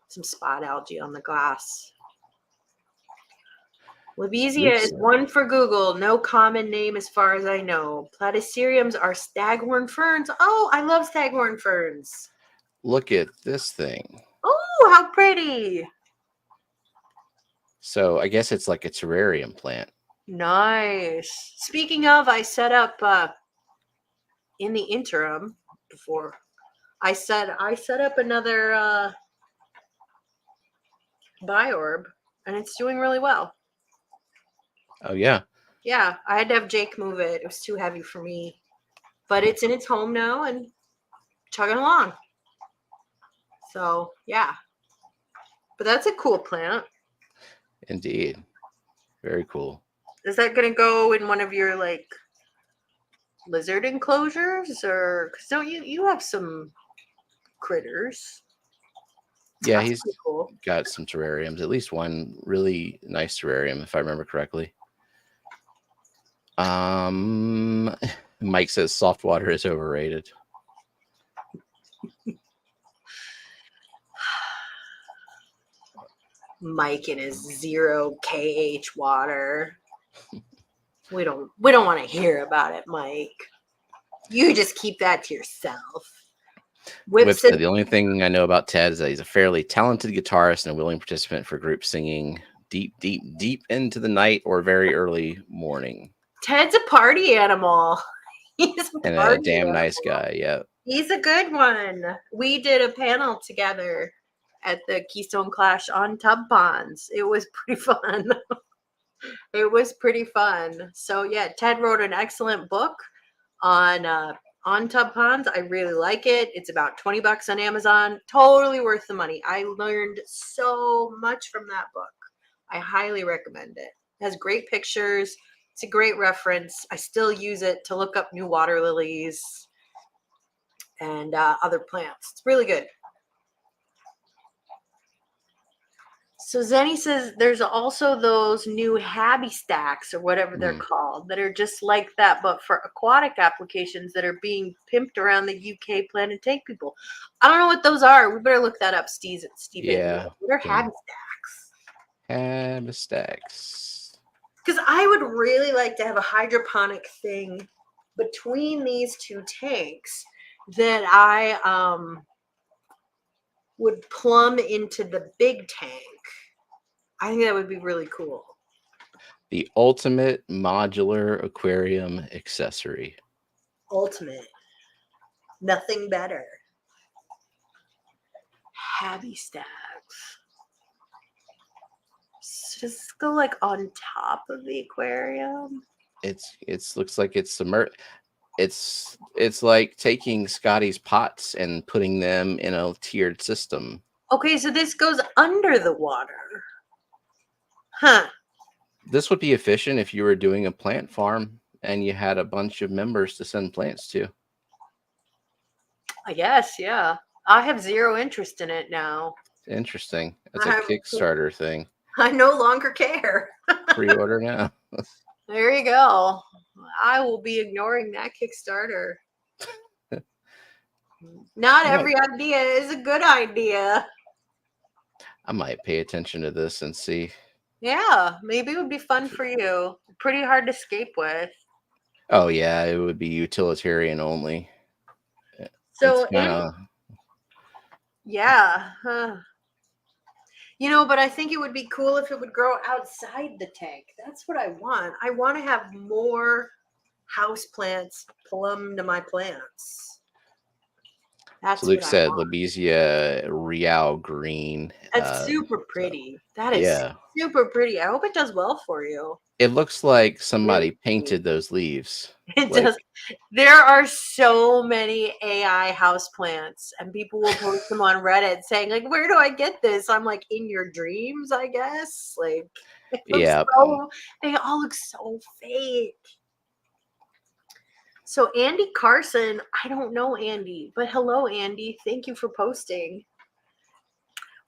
some spot algae on the glass. Lebesia is one for Google. No common name as far as I know. Platyceriums are staghorn ferns. Oh, I love staghorn ferns. Look at this thing. Oh, how pretty. So I guess it's like a terrarium plant. Nice. Speaking of, I set up in the interim before I set up another biorb, and it's doing really well. Oh yeah. Yeah, I had to have Jake move it. It was too heavy for me. But it's in its home now and chugging along. So, yeah. But that's a cool plant. Indeed. Very cool. Is that going to go in one of your, like, lizard enclosures? Or, because don't you have some critters? Yeah, That's he's pretty cool. got some terrariums, at least one really nice terrarium, if I remember correctly. Mike says soft water is overrated. Mike and his 0 kh water. We don't want to hear about it, Mike. You just keep that to yourself. Whip said, the only thing I know about Ted is that he's a fairly talented guitarist and a willing participant for group singing deep into the night or very early morning. Ted's a party animal. He's a damn nice guy. Yeah. He's a good one. We did a panel together at the Keystone Clash on tub ponds. It was pretty fun. It was pretty fun. So yeah, Ted wrote an excellent book on tub ponds. I really like it. It's about $20 on Amazon. Totally worth the money. I learned so much from that book. I highly recommend it. It has great pictures. It's a great reference. I still use it to look up new water lilies and other plants. It's really good. So Zenny says there's also those new Habby stacks or whatever they're called that are just like that, but for aquatic applications that are being pimped around the UK Plant and Take people. I don't know what those are. We better look that up, Steven. Yeah. What are Habby stacks? Habby stacks. Because I would really like to have a hydroponic thing between these two tanks that I would plumb into the big tank. I think that would be really cool. The ultimate modular aquarium accessory. Ultimate. Nothing better. Habby stacks. So does this go like on top of the aquarium? It's looks like it's submerged. It's like taking Scotty's pots and putting them in a tiered system. Okay, so this goes under the water. Huh. This would be efficient if you were doing a plant farm and you had a bunch of members to send plants to. I guess, yeah. I have zero interest in it now. Interesting. That's a Kickstarter thing. I no longer care. Pre-order now. There you go. I will be ignoring that Kickstarter. Not every idea is a good idea. I might pay attention to this and see. Yeah, maybe it would be fun for you. Pretty hard to escape with. Oh yeah, it would be utilitarian only. So yeah. You know, but I think it would be cool if it would grow outside the tank. That's what I want. I want to have more house plants plumb to my plants. That's so Luke said Lebesia Real Green. That's super pretty. That is super pretty. I hope it does well for you. It looks like somebody painted those leaves. It does. There are so many AI houseplants, and people will post them on Reddit saying, like, where do I get this? I'm like, in your dreams, I guess. Like, they all look so fake. So Andy Carson, I don't know Andy, but hello, Andy. Thank you for posting.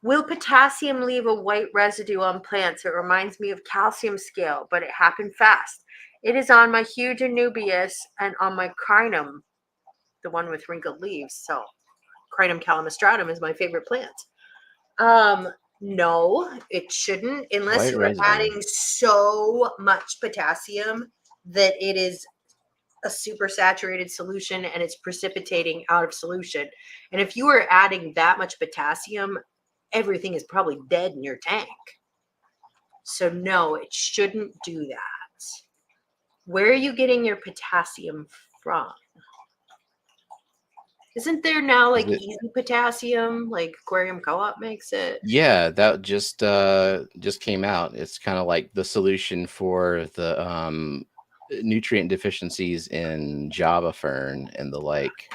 Will potassium leave a white residue on plants? It reminds me of calcium scale, but it happened fast. It is on my huge Anubias and on my Crinum, the one with wrinkled leaves. So Crinum calamistratum is my favorite plant. No, it shouldn't, unless White you are residue. adding so much potassium that it is a super saturated solution and it's precipitating out of solution. And if you are adding that much potassium, everything is probably dead in your tank. So no, it shouldn't do that. Where are you getting your potassium from? Isn't there now Is like it? easy potassium, like Aquarium Co-op makes it? Yeah, that just came out. It's kind of like the solution for the nutrient deficiencies in Java fern and the like.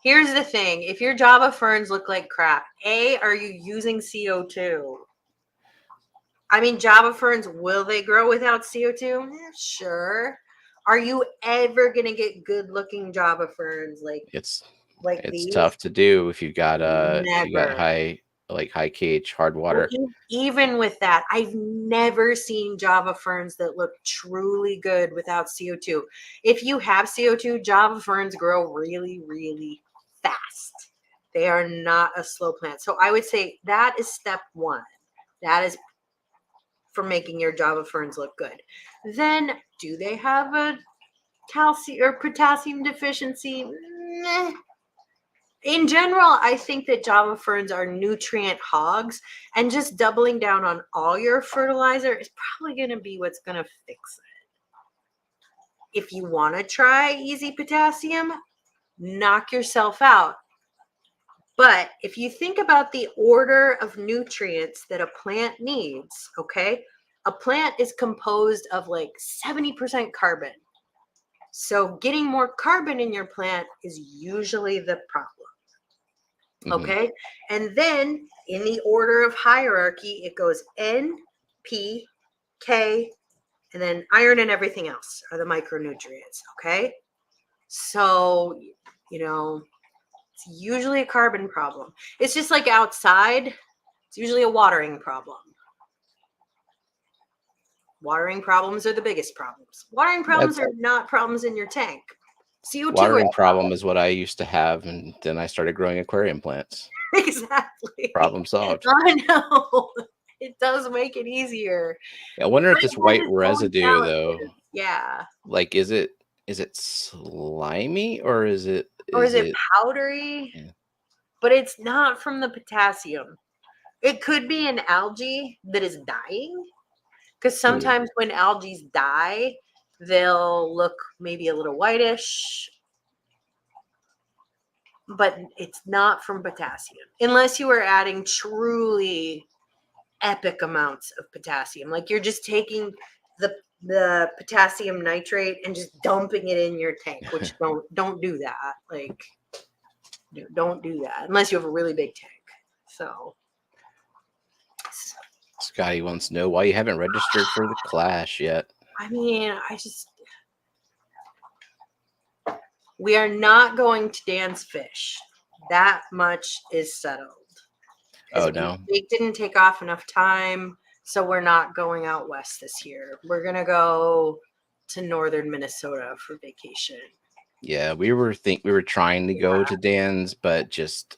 Here's the thing. If your Java ferns look like crap, A, are you using CO2? I mean, Java ferns, will they grow without CO2? Sure. Are you ever going to get good looking Java ferns like It's these? tough to do if you got Never. high pH hard Well, water. even with that, I've never seen Java ferns that look truly good without CO2. If you have CO2, Java ferns grow really, really fast. They are not a slow plant. So I would say that is step one. That is for making your Java ferns look good. Then, do they have a calcium or potassium deficiency? Meh. In general, I think that Java ferns are nutrient hogs, and just doubling down on all your fertilizer is probably going to be what's going to fix it. If you want to try easy potassium, knock yourself out. But if you think about the order of nutrients that a plant needs, okay, a plant is composed of like 70% carbon. So getting more carbon in your plant is usually the problem. Mhm. Okay. And then in the order of hierarchy, it goes N, P, K, and then iron and everything else are the micronutrients. Okay. So, you know, it's usually a carbon problem. It's just like outside, it's usually a watering problem. Watering problems are the biggest problems. Watering problems That's are not problems in your tank. CO2 watering problem is what I used to have, and then I started growing aquarium plants. exactly. Problem solved. I know. It does make it easier. I wonder if But this it has white its own residue though, challenges. Yeah. like is it slimy or Or is is it it powdery? yeah. But it's not from the potassium. It could be an algae that is dying. Because Hmm. sometimes when algae die, they'll look maybe a little whitish, but it's not from potassium. Unless you are adding truly epic amounts of potassium. Like you're just taking the potassium nitrate and just dumping it in your tank, which don't do that. Like don't do that unless you have a really big tank. So Scotty wants to know why you haven't registered for the clash yet. I mean, we are not going to dance fish. That much is settled. Oh Because no. Jake didn't take off enough time, so we're not going out west this year. We're gonna go to northern Minnesota for vacation. Yeah, we were trying to go to Dan's, but just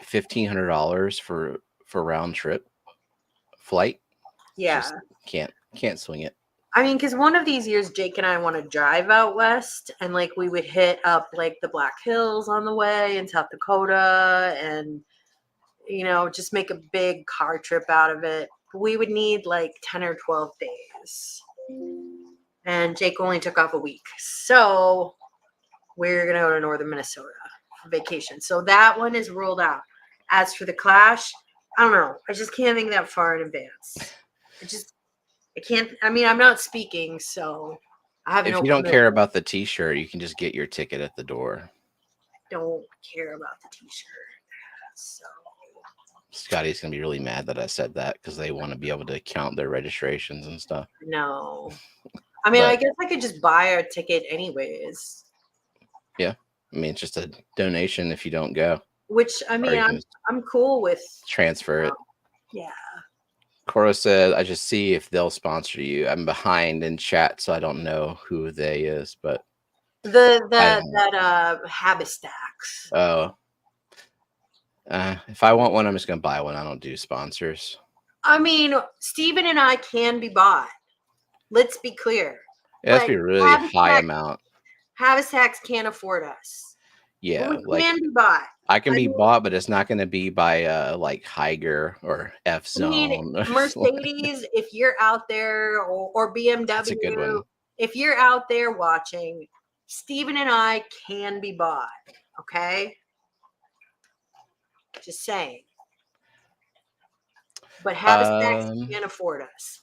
$1,500 for round trip flight. Yeah. Just can't swing it. I mean, because one of these years, Jake and I want to drive out west, and like we would hit up like the Black Hills on the way in South Dakota, and just make a big car trip out of it. We would need like 10 or 12 days, and Jake only took off a week, so we're gonna go to northern Minnesota for vacation. So that one is ruled out. As for the clash, I don't know. I just can't think that far in advance. I can't. I mean, I'm not speaking, so I have If no you don't care commitment. about the t-shirt, you can just get your ticket at the door. Don't care about the t-shirt. So Scotty's gonna be really mad that I said that because they want to be able to count their registrations and stuff. no. I mean, I But guess I could just buy a ticket anyways. yeah, I mean it's just a donation if you don't go, Which I or mean, you can I'm cool with. transfer it. Yeah. Cora said, I just see if they'll sponsor you. I'm behind in chat, so I don't know who they is, but I don't. Habistax. Oh, if I want one, I'm just gonna buy one. I don't do sponsors. I mean, Steven and I can be bought. Let's be clear. It has to But be a really high amount. Habistax can't afford us. Yeah, But we like can be bought. I can I be mean, bought, but it's not going to be by like Higer or F I mean, Zone. Mercedes, if you're out there, or That's a good BMW, one. if you're out there watching, Steven and I can be bought. Okay? Just saying. But Habistax can't afford us.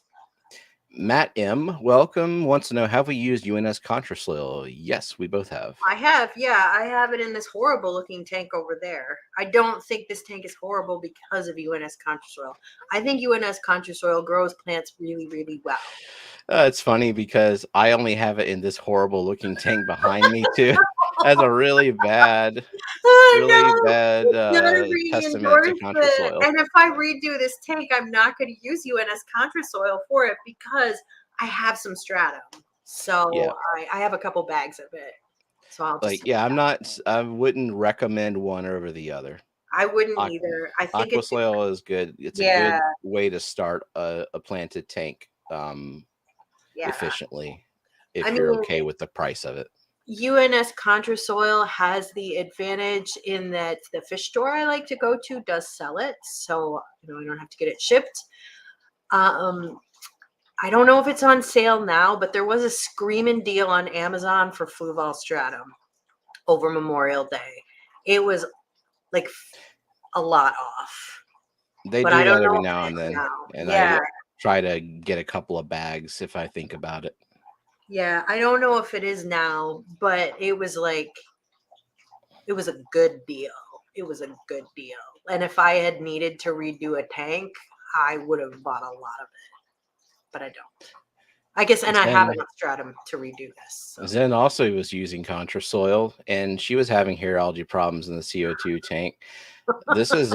Matt M, welcome. Wants to know, have we used UNS Contrasoil? Yes, we both have. I have, yeah. I have it in this horrible looking tank over there. I don't think this tank is horrible because of UNS Contrasoil. I think UNS Contrasoil grows plants really, really well. It's funny because I only have it in this horrible looking tank behind me too. That's a really bad testament to Contrasoil. And if I redo this tank, I'm not going to use UNS Contrasoil for it because I have some stratum. So yeah. I have a couple bags of it. So I'll just I wouldn't recommend one over the other. I wouldn't either. I think Aquasoil is good. It's a good way to start a planted tank efficiently if you're okay with the price of it. UNS Contrasoil has the advantage in that the fish store I like to go to does sell it, so I don't have to get it shipped. I don't know if it's on sale now, but there was a screaming deal on Amazon for Fluval stratum over Memorial Day. It was like a lot off. They do that every now and then, and I try to get a couple of bags if I think about it. Yeah, I don't know if it is now, but it was a good deal. It was a good deal. And if I had needed to redo a tank, I would have bought a lot of it. But I don't. I guess, and I have enough stratum to redo this. So. Zen also was using Contrasoil, and she was having hair algae problems in the CO2 tank. This is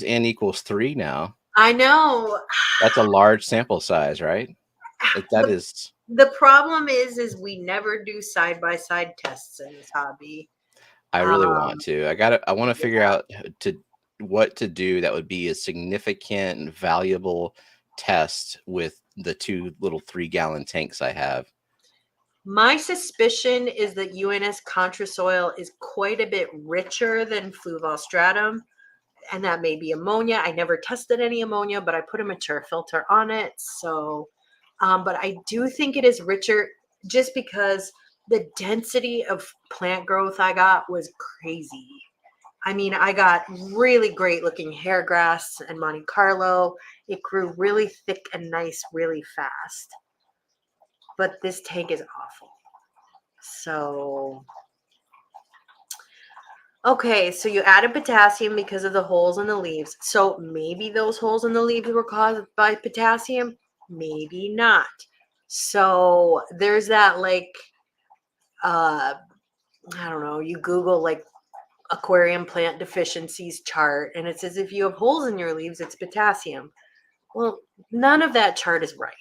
N equals 3 now. I know. That's a large sample size, right? That is. The problem is we never do side-by-side tests in this hobby. I really want to. I want to figure out what to do that would be a significant and valuable test with the 2 little 3-gallon tanks I have. My suspicion is that UNS Contrasoil is quite a bit richer than Fluval stratum, and that may be ammonia. I never tested any ammonia, but I put a mature filter on it. So, but I do think it is richer just because the density of plant growth I got was crazy. I mean, I got really great looking hairgrass and Monte Carlo. It grew really thick and nice really fast. But this tank is awful. So, okay, so you added potassium because of the holes in the leaves. So maybe those holes in the leaves were caused by potassium, maybe not. So there's that I don't know, you Google aquarium plant deficiencies chart, and it says if you have holes in your leaves, it's potassium. Well, none of that chart is right.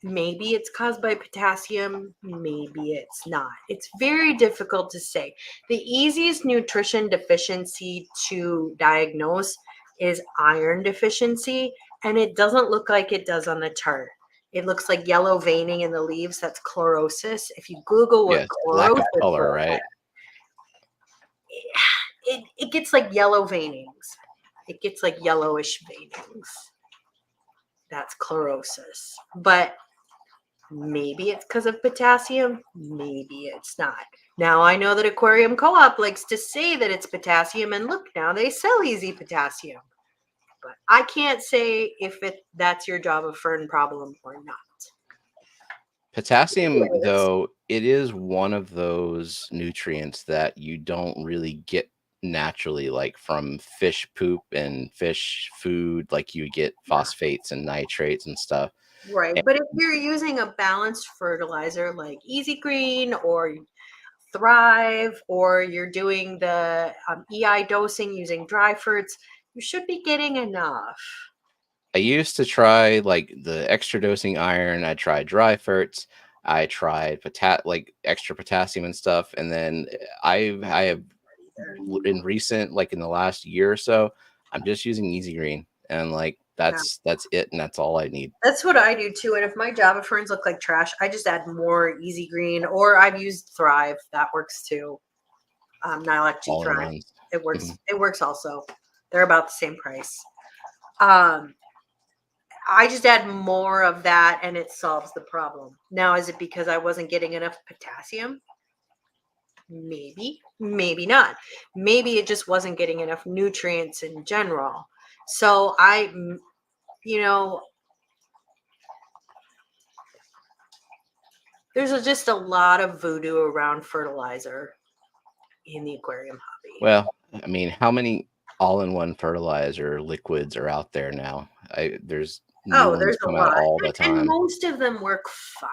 Maybe it's caused by potassium, maybe it's not. It's very difficult to say. The easiest nutrition deficiency to diagnose is iron deficiency, and it doesn't look like it does on the chart. It looks like yellow veining in the leaves. That's chlorosis. If you Google what chlorosis lack of color, right? It gets like yellow veinings. It gets like yellowish veinings. That's chlorosis. But maybe it's because of potassium. Maybe it's not. Now I know that Aquarium Co-op likes to say that it's potassium, and look, now they sell easy potassium. But I can't say if that's your Java fern problem or not. Potassium, though, it is one of those nutrients that you don't really get naturally, like from fish poop and fish food, like you get phosphates and nitrates and stuff. Right. But if you're using a balanced fertilizer like Easy Green or Thrive, or you're doing the EI dosing using dry fruits, You should be getting enough. I used to try like the extra dosing iron. I tried dry ferts. I tried like extra potassium and stuff. And then I have in recent, like in the last year or so, I'm just using Easy Green, and like Yeah. that's it, and that's all I need. That's what I do too. And if my Java ferns look like trash, I just add more Easy Green, or I've used Thrive. That works too. Nylac G All in Thrive. ones. It works. Mhm. It works also. They're about the same price. Um, I just add more of that and it solves the problem. Now, is it because I wasn't getting enough potassium? Maybe, maybe not. Maybe it just wasn't getting enough nutrients in general. So you know, there's just a lot of voodoo around fertilizer in the aquarium hobby. Well, I mean, how many all-in-one fertilizer liquids are out there now? There's new Oh, ones there's a come out lot. all the And time. most of them work fine.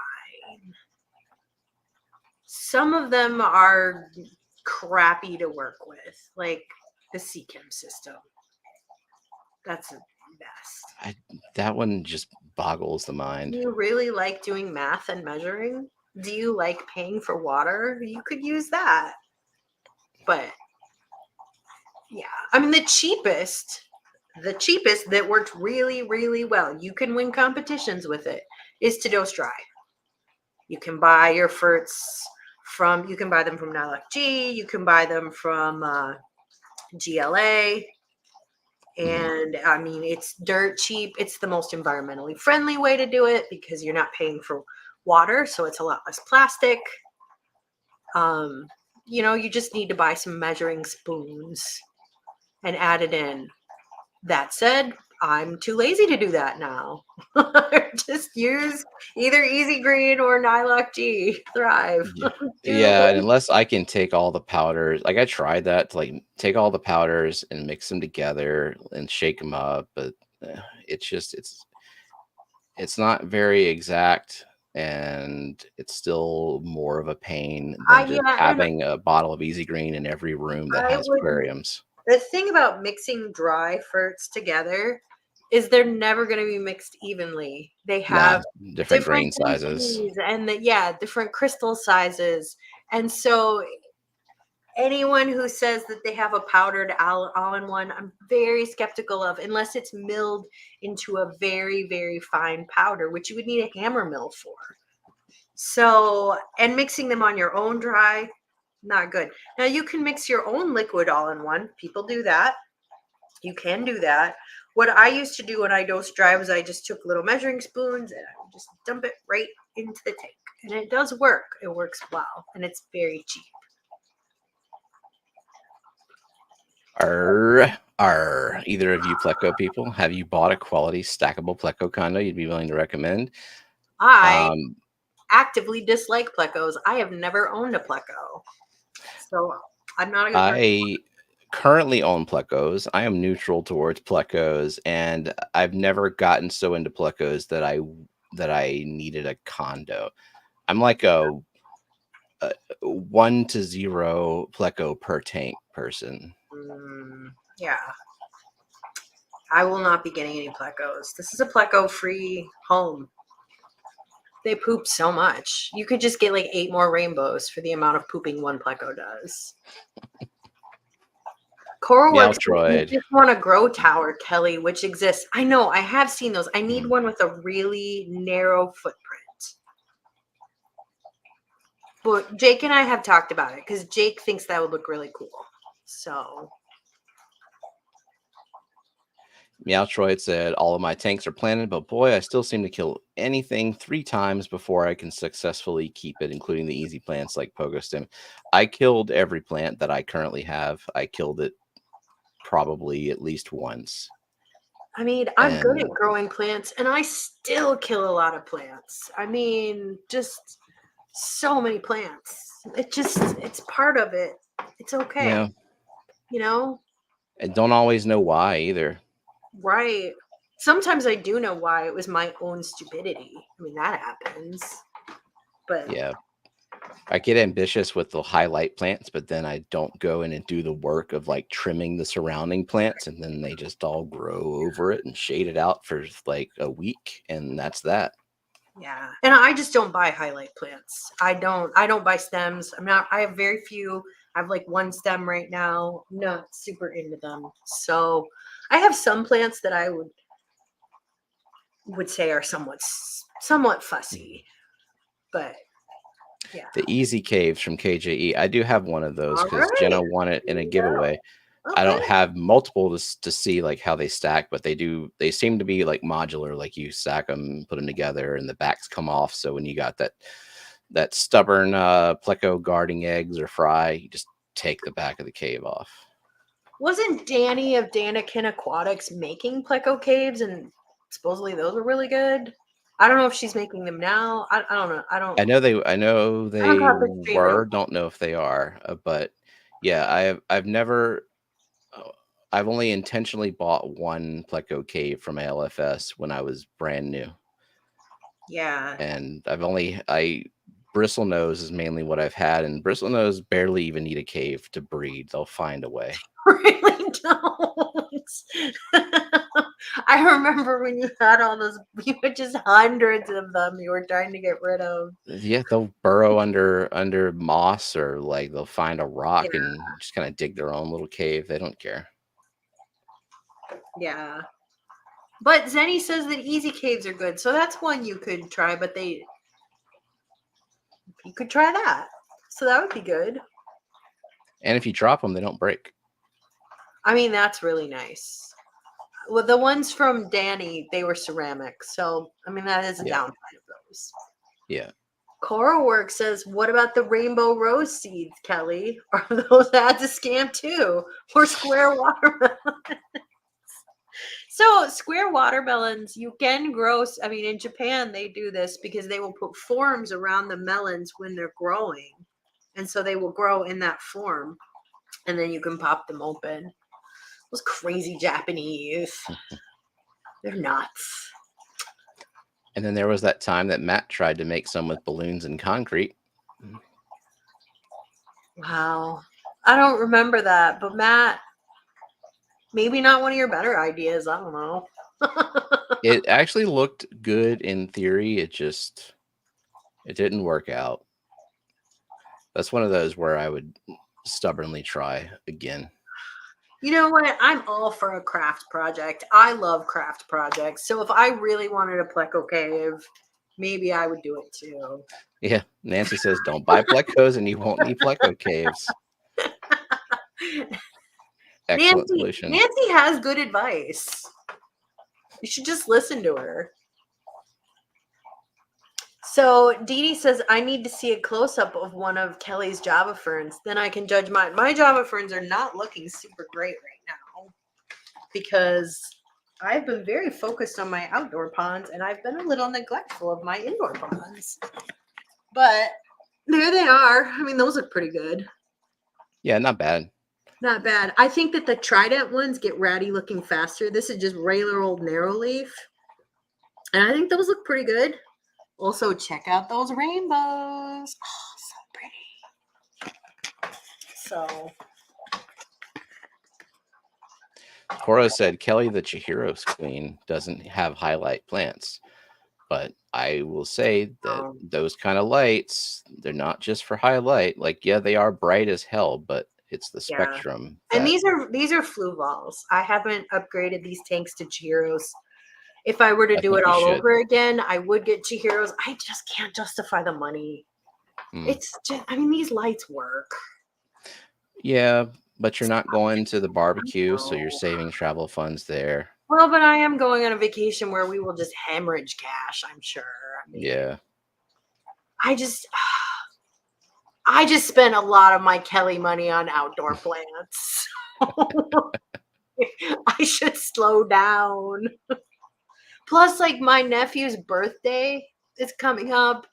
Some of them are crappy to work with, like the CChem system. That's the best. That one just boggles the Do mind. you really like doing math and measuring? Do you like paying for water? You could use that. But yeah, I mean, the cheapest that worked really, really well, you can win competitions with it, is to dose dry. You can buy your ferts you can buy them from Nylac G, you can buy them from GLA. Mhm. And I mean, it's dirt cheap. It's the most environmentally friendly way to do it because you're not paying for water, so it's a lot less plastic. Um, you just need to buy some measuring spoons and add it in. That said, I'm too lazy to do that now. Just use either Easy Green or Nylock G Thrive. Yeah. Too Yeah, and lazy. unless I can take all the powders, like I tried that to like take all the powders and mix them together and shake them up, but it's just it's not very exact, and it's still more of a pain than just Yeah, and having a bottle of Easy Green in every room that I has would. aquariums. The thing about mixing dry ferts together is they're never going to be mixed evenly. They Nah, have different different grain sizes. densities and different crystal sizes. And so anyone who says that they have a powdered all-in-one, I'm very skeptical of, unless it's milled into a very, very fine powder, which you would need a hammer mill for. So, and mixing them on your own dry, not good. Now you can mix your own liquid all-in-one. People do that. You can do that. What I used to do when I dose dry was I just took little measuring spoons and I would just dump it right into the tank. And it does work. It works well. And it's very cheap. Are either of you Pleco people? Have you bought a quality stackable Pleco condo you'd be willing to recommend? I Um, actively dislike plecos. I have never owned a pleco. So I'm not a good person. I currently own Plecos. I am neutral towards Plecos, and I've never gotten so into Plecos that I needed a condo. I'm like a 1 to 0 Pleco per tank person. Yeah. I will not be getting any plecos. This is a pleco free home. They poop so much. You could just get like 8 more rainbows for the amount of pooping one pleco does. Coral works. If you Meowtroid. just want a grow tower, Kelley, which exists. I know, I have seen those. I need Mhm. one with a really narrow footprint. But Jake and I have talked about it because Jake thinks that would look really cool. So Meowtroid said, all of my tanks are planted, but boy, I still seem to kill anything 3 times before I can successfully keep it, including the easy plants like Pogostem. I killed every plant that I currently have. I killed it probably at least once. I mean, I'm good at And growing plants and I still kill a lot of plants. I mean, just so many plants. It's part of it. It's okay, yeah, you know? I don't always know why either. Right. Sometimes I do know why. It was my own stupidity. I mean, that happens. But Yeah. I get ambitious with the highlight plants, but then I don't go in and do the work of like trimming the surrounding plants, and then they just all grow over it and shade it out for like a week, and that's that. Yeah. And I just don't buy highlight plants. I don't buy stems. I have very few. I have like one stem right now. I'm not super into them. So I have some plants that I would say are somewhat fussy. But yeah. The Easy Caves from KJE. I do have one of those All because Jenna right. won it in a Yeah. giveaway. I Okay. don't have multiple to see like how they stack, but they seem to be like modular, like you stack them, put them together, and the backs come off. So when you got that stubborn pleco guarding eggs or fry, you just take the back of the cave off. Wasn't Danny of Danikin Aquatics making pleco caves, and supposedly those were really good? I don't know if she's making them now. I don't know. I know I don't they got the stream real. were. Don't know if they are, but yeah, I've never. I've only intentionally bought one pleco cave from ALFS when I was brand new. Yeah. And bristlenose is mainly what I've had, and bristlenose barely even need a cave to breed. They'll find a way. Really don't. I remember when you had all those, you had just hundreds of them you were trying to get rid of. Yeah, they'll burrow under moss, or like they'll find a rock Yeah. and just kind of dig their own little cave. They don't care. Yeah. But Zenny says that easy caves are good, so that's one you could try, but you could try that. So that would be good. And if you drop them, they don't break. I mean, that's really nice. Well, the ones from Danny, they were ceramic. So, I mean, that is a downside of those. Yeah. Coral Work says, what about the rainbow rose seeds, Kelley? Are those ads a scam too? Or square watermelons? So, square watermelons, you can grow. I mean, in Japan, they do this because they will put forms around the melons when they're growing. And so they will grow in that form. And then you can pop them open. Those crazy Japanese. They're nuts. And then there was that time that Matt tried to make some with balloons and concrete. Wow. I don't remember that, but Matt, maybe not one of your better ideas. I don't know. It actually looked good in theory. It didn't work out. That's one of those where I would stubbornly try again. You know what? I'm all for a craft project. I love craft projects. So if I really wanted a pleco cave, maybe I would do it too. Yeah. Nancy says, don't buy plecos and you won't need pleco caves. Excellent solution. Nancy has good advice. You should just listen to her. So Dee Dee says, I need to see a close-up of one of Kelley's Java ferns. Then I can judge mine. My Java ferns are not looking super great right now because I've been very focused on my outdoor ponds and I've been a little neglectful of my indoor ponds. But there they are. I mean, those look pretty good. Yeah, not bad. Not bad. I think that the Trident ones get ratty looking faster. This is just regular old narrow leaf. And I think those look pretty good. Also, check out those rainbows. Oh, so pretty. So. Cora said, Kelley, the Chihiro's queen, doesn't have highlight plants. But I will say that those kind of lights, they're not just for highlight. Like, yeah, they are bright as hell, but it's the spectrum. And these are flue balls. I haven't upgraded these tanks to Chihiros. If I were to do it all over again, I would get Chihiros. I just can't justify the money. It's just, I mean, these lights work. Yeah, but you're not going to the barbecue, so you're saving travel funds there. Well, but I am going on a vacation where we will just hemorrhage cash, I'm sure. I mean, yeah. I just spent a lot of my Kelley money on outdoor plants. I should slow down. Plus, like, my nephew's birthday is coming up,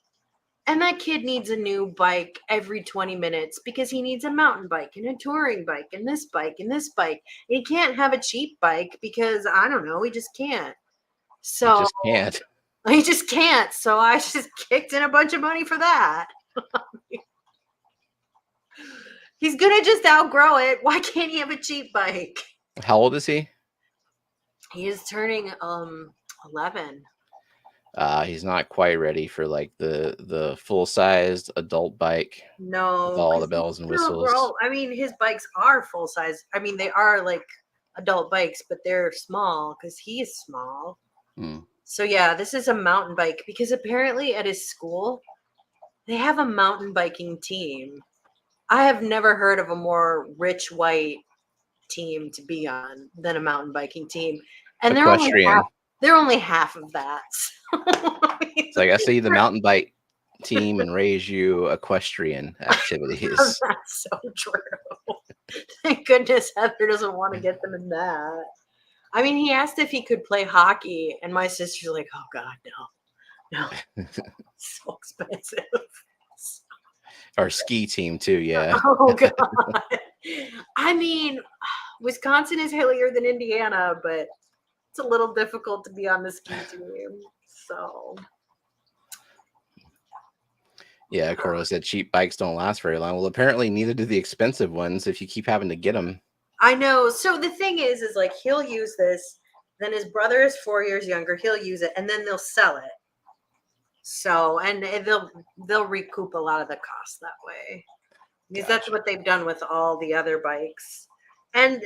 and that kid needs a new bike every 20 minutes because he needs a mountain bike and a touring bike and this bike and this bike. He can't have a cheap bike because, I don't know, he just can't. So He just can't. He just can't. So I just kicked in a bunch of money for that. He's gonna just outgrow it. Why can't he have a cheap bike? How old is he? He is turning 11. He's not quite ready for like the full-sized adult bike with No, all the because bells and he's gonna whistles. grow. I mean, his bikes are full size. I mean, they are like adult bikes, but they're small because he is small. Hmm. So yeah, this is a mountain bike because apparently at his school they have a mountain biking team. I have never heard of a more rich white team to be on than a mountain biking team, and Equestrian. they're only half of that. It's like I see the mountain bike team and raise you equestrian activities. That's so true. Thank goodness Heather doesn't want to get them in that. I mean, he asked if he could play hockey, and my sister's like, "Oh God, no, so expensive." Our ski team too, yeah. Oh God. I mean, Wisconsin is hillier than Indiana, but it's a little difficult to be on the ski team. So Yeah, Coro said cheap bikes don't last very long. Well, apparently neither do the expensive ones if you keep having to get them. I know. So the thing is like he'll use this, then his brother is 4 years younger. He'll use it, and then they'll sell it. So and they'll recoup a lot of the cost that way. Because that's Gotcha. what they've done with all the other bikes. And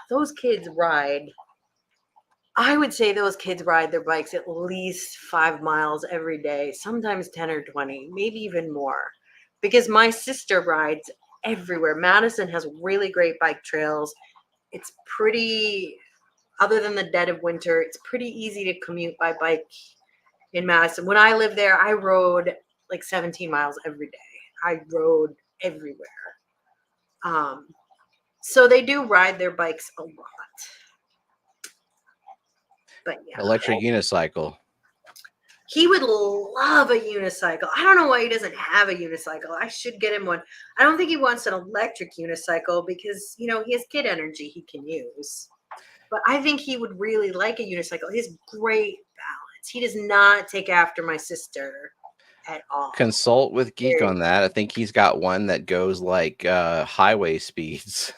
those kids ride. I would say those kids ride their bikes at least 5 miles every day, sometimes 10 or 20, maybe even more. Because my sister rides everywhere. Madison has really great bike trails. It's pretty, other than the dead of winter, it's pretty easy to commute by bike in Madison. When I lived there, I rode like 17 miles every day. I rode everywhere. So they do ride their bikes a lot. But yeah, Electric unicycle. he would love a unicycle. I don't know why he doesn't have a unicycle. I should get him one. I don't think he wants an electric unicycle because, he has kid energy he can use. But I think he would really like a unicycle. He has great balance. He does not take after my sister at all. Consult with Geek on that. I think he's got one that goes like highway speeds.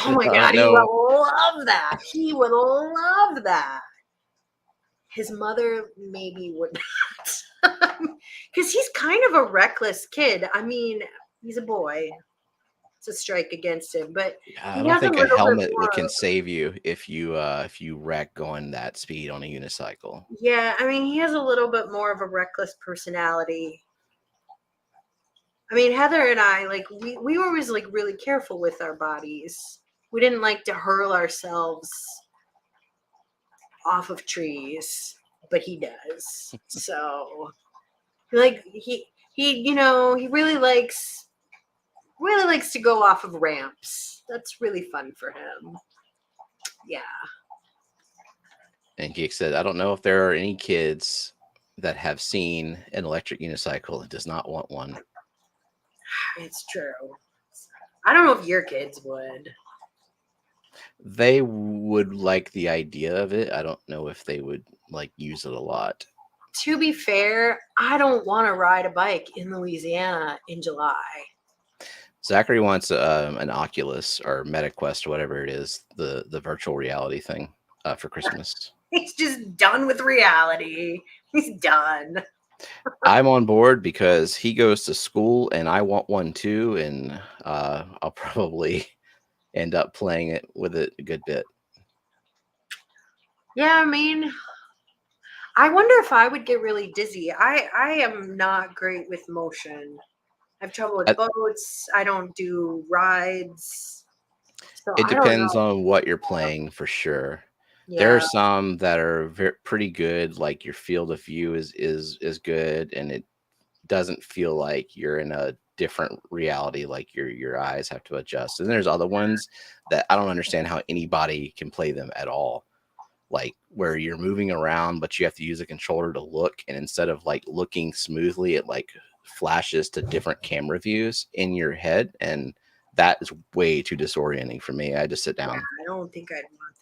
Oh my I God, don't he would know. love that. He would love that. His mother maybe would not. Because he's kind of a reckless kid. I mean, he's a boy. It's a strike against him, but I he don't has a think a little bit helmet more. can save you if you wreck going that speed on a unicycle. Yeah, I mean, he has a little bit more of a reckless personality. I mean, Heather and I, like, we were always like really careful with our bodies. We didn't like to hurl ourselves off of trees, but he does. So, like, he he really likes to go off of ramps. That's really fun for him. Yeah. And Geek said, I don't know if there are any kids that have seen an electric unicycle that does not want one. It's true. I don't know if your kids would. They would like the idea of it. I don't know if they would like use it a lot. To be fair, I don't want to ride a bike in Louisiana in July. Zachary wants an Oculus or MetaQuest, whatever it is, the virtual reality thing for Christmas. He's just done with reality. He's done. I'm on board because he goes to school and I want one too, and I'll probably end up playing it with it a good bit. Yeah, I mean, I wonder if I would get really dizzy. I am not great with motion. I have trouble with boats. I don't do rides. So It I don't depends know. on what you're playing for sure. There Yeah. are some that are pretty good, like your field of view is good, and it doesn't feel like you're in a different reality, like your eyes have to adjust. And there's other ones that I don't understand how anybody can play them at all, like where you're moving around but you have to use a controller to look, and instead of like looking smoothly, it like flashes to different camera views in your head, and that is way too disorienting for me. I just sit down. I don't think I'd want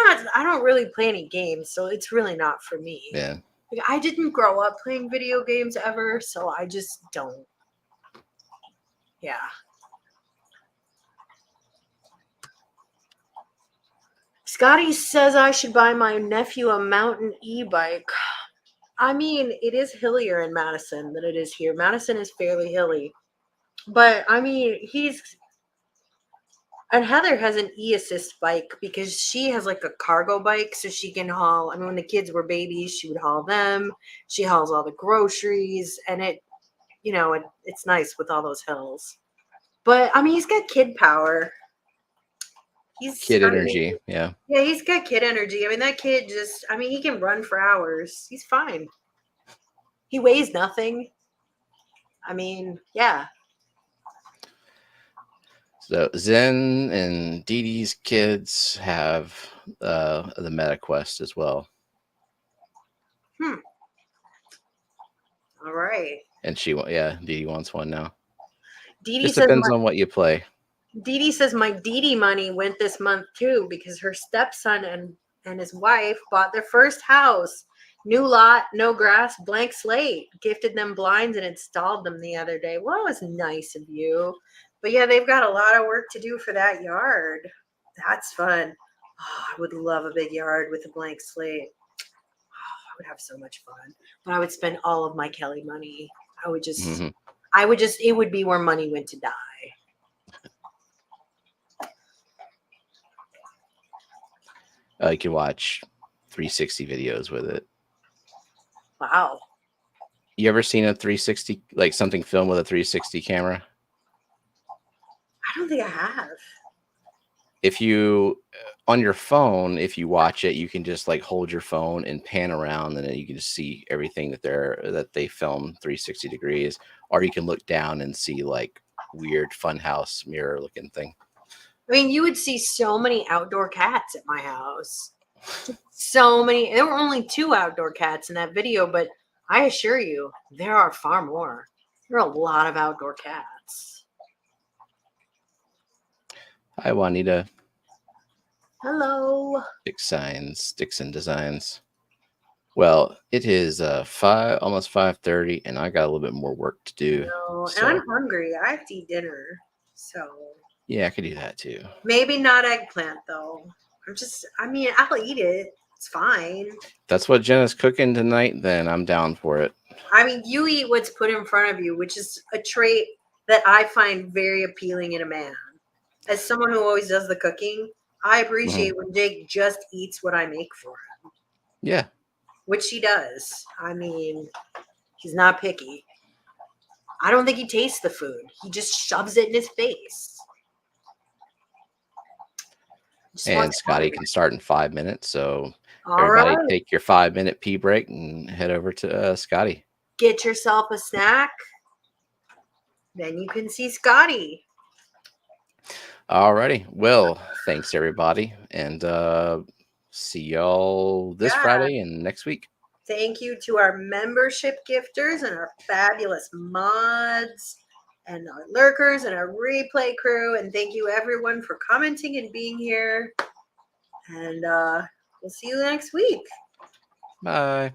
that. I don't really play any games, so it's really not for me. Yeah. Like, I didn't grow up playing video games ever, so I just don't. Yeah. Scotty says I should buy my nephew a mountain e-bike. I mean, it is hillier in Madison than it is here. Madison is fairly hilly. But I mean, and Heather has an e-assist bike because she has like a cargo bike so she can haul. I mean, when the kids were babies, she would haul them. She hauls all the groceries and it's nice with all those hills. But I mean, he's got kid power. Kid energy. Yeah. Yeah, he's got kid energy. I mean, that kid he can run for hours. He's fine. He weighs nothing. I mean, yeah. So Zen and Dee Dee's kids have the MetaQuest as well. All right. And Dee Dee wants one now. Dee Dee Just says depends on what you play. Dee Dee says my Dee Dee money went this month too because her stepson and his wife bought their first house. New lot, no grass, blank slate. Gifted them blinds and installed them the other day. Well, that was nice of you. But yeah, they've got a lot of work to do for that yard. That's fun. Oh, I would love a big yard with a blank slate. Oh, I would have so much fun. But I would spend all of my Kelley money. It would be where money went to die. You can watch 360 videos with it. Wow. You ever seen a 360, like something filmed with a 360 camera? I don't think I have. If you, on your phone, if you watch it, you can just like hold your phone and pan around, and then you can just see everything that they film 360 degrees. Or you can look down and see like weird funhouse mirror looking thing. I mean, you would see so many outdoor cats at my house. So many. There were only 2 outdoor cats in that video, but I assure you, there are far more. There are a lot of outdoor cats. Hi, Juanita. Hello. Dixon Designs. Well, it is almost 5:30, and I got a little bit more work to do. And I'm hungry. I have to eat dinner. So yeah, I could do that too. Maybe not eggplant though. I'll eat it. It's fine. That's what Jenna's cooking tonight, then I'm down for it. I mean, you eat what's put in front of you, which is a trait that I find very appealing in a man. As someone who always does the cooking, I appreciate when Jake just eats what I make for him. Yeah. Which he does. I mean, he's not picky. I don't think he tastes the food. He just shoves it in his face. And Scotty can start in 5 minutes. So everybody take your 5-minute pee break and head over to Scotty. Get yourself a snack. Then you can see Scotty. Alrighty. Well, thanks everybody. And see y'all this Friday and next week. Thank you to our membership gifters and our fabulous mods and our lurkers and our replay crew. And thank you everyone for commenting and being here. And we'll see you next week. Bye.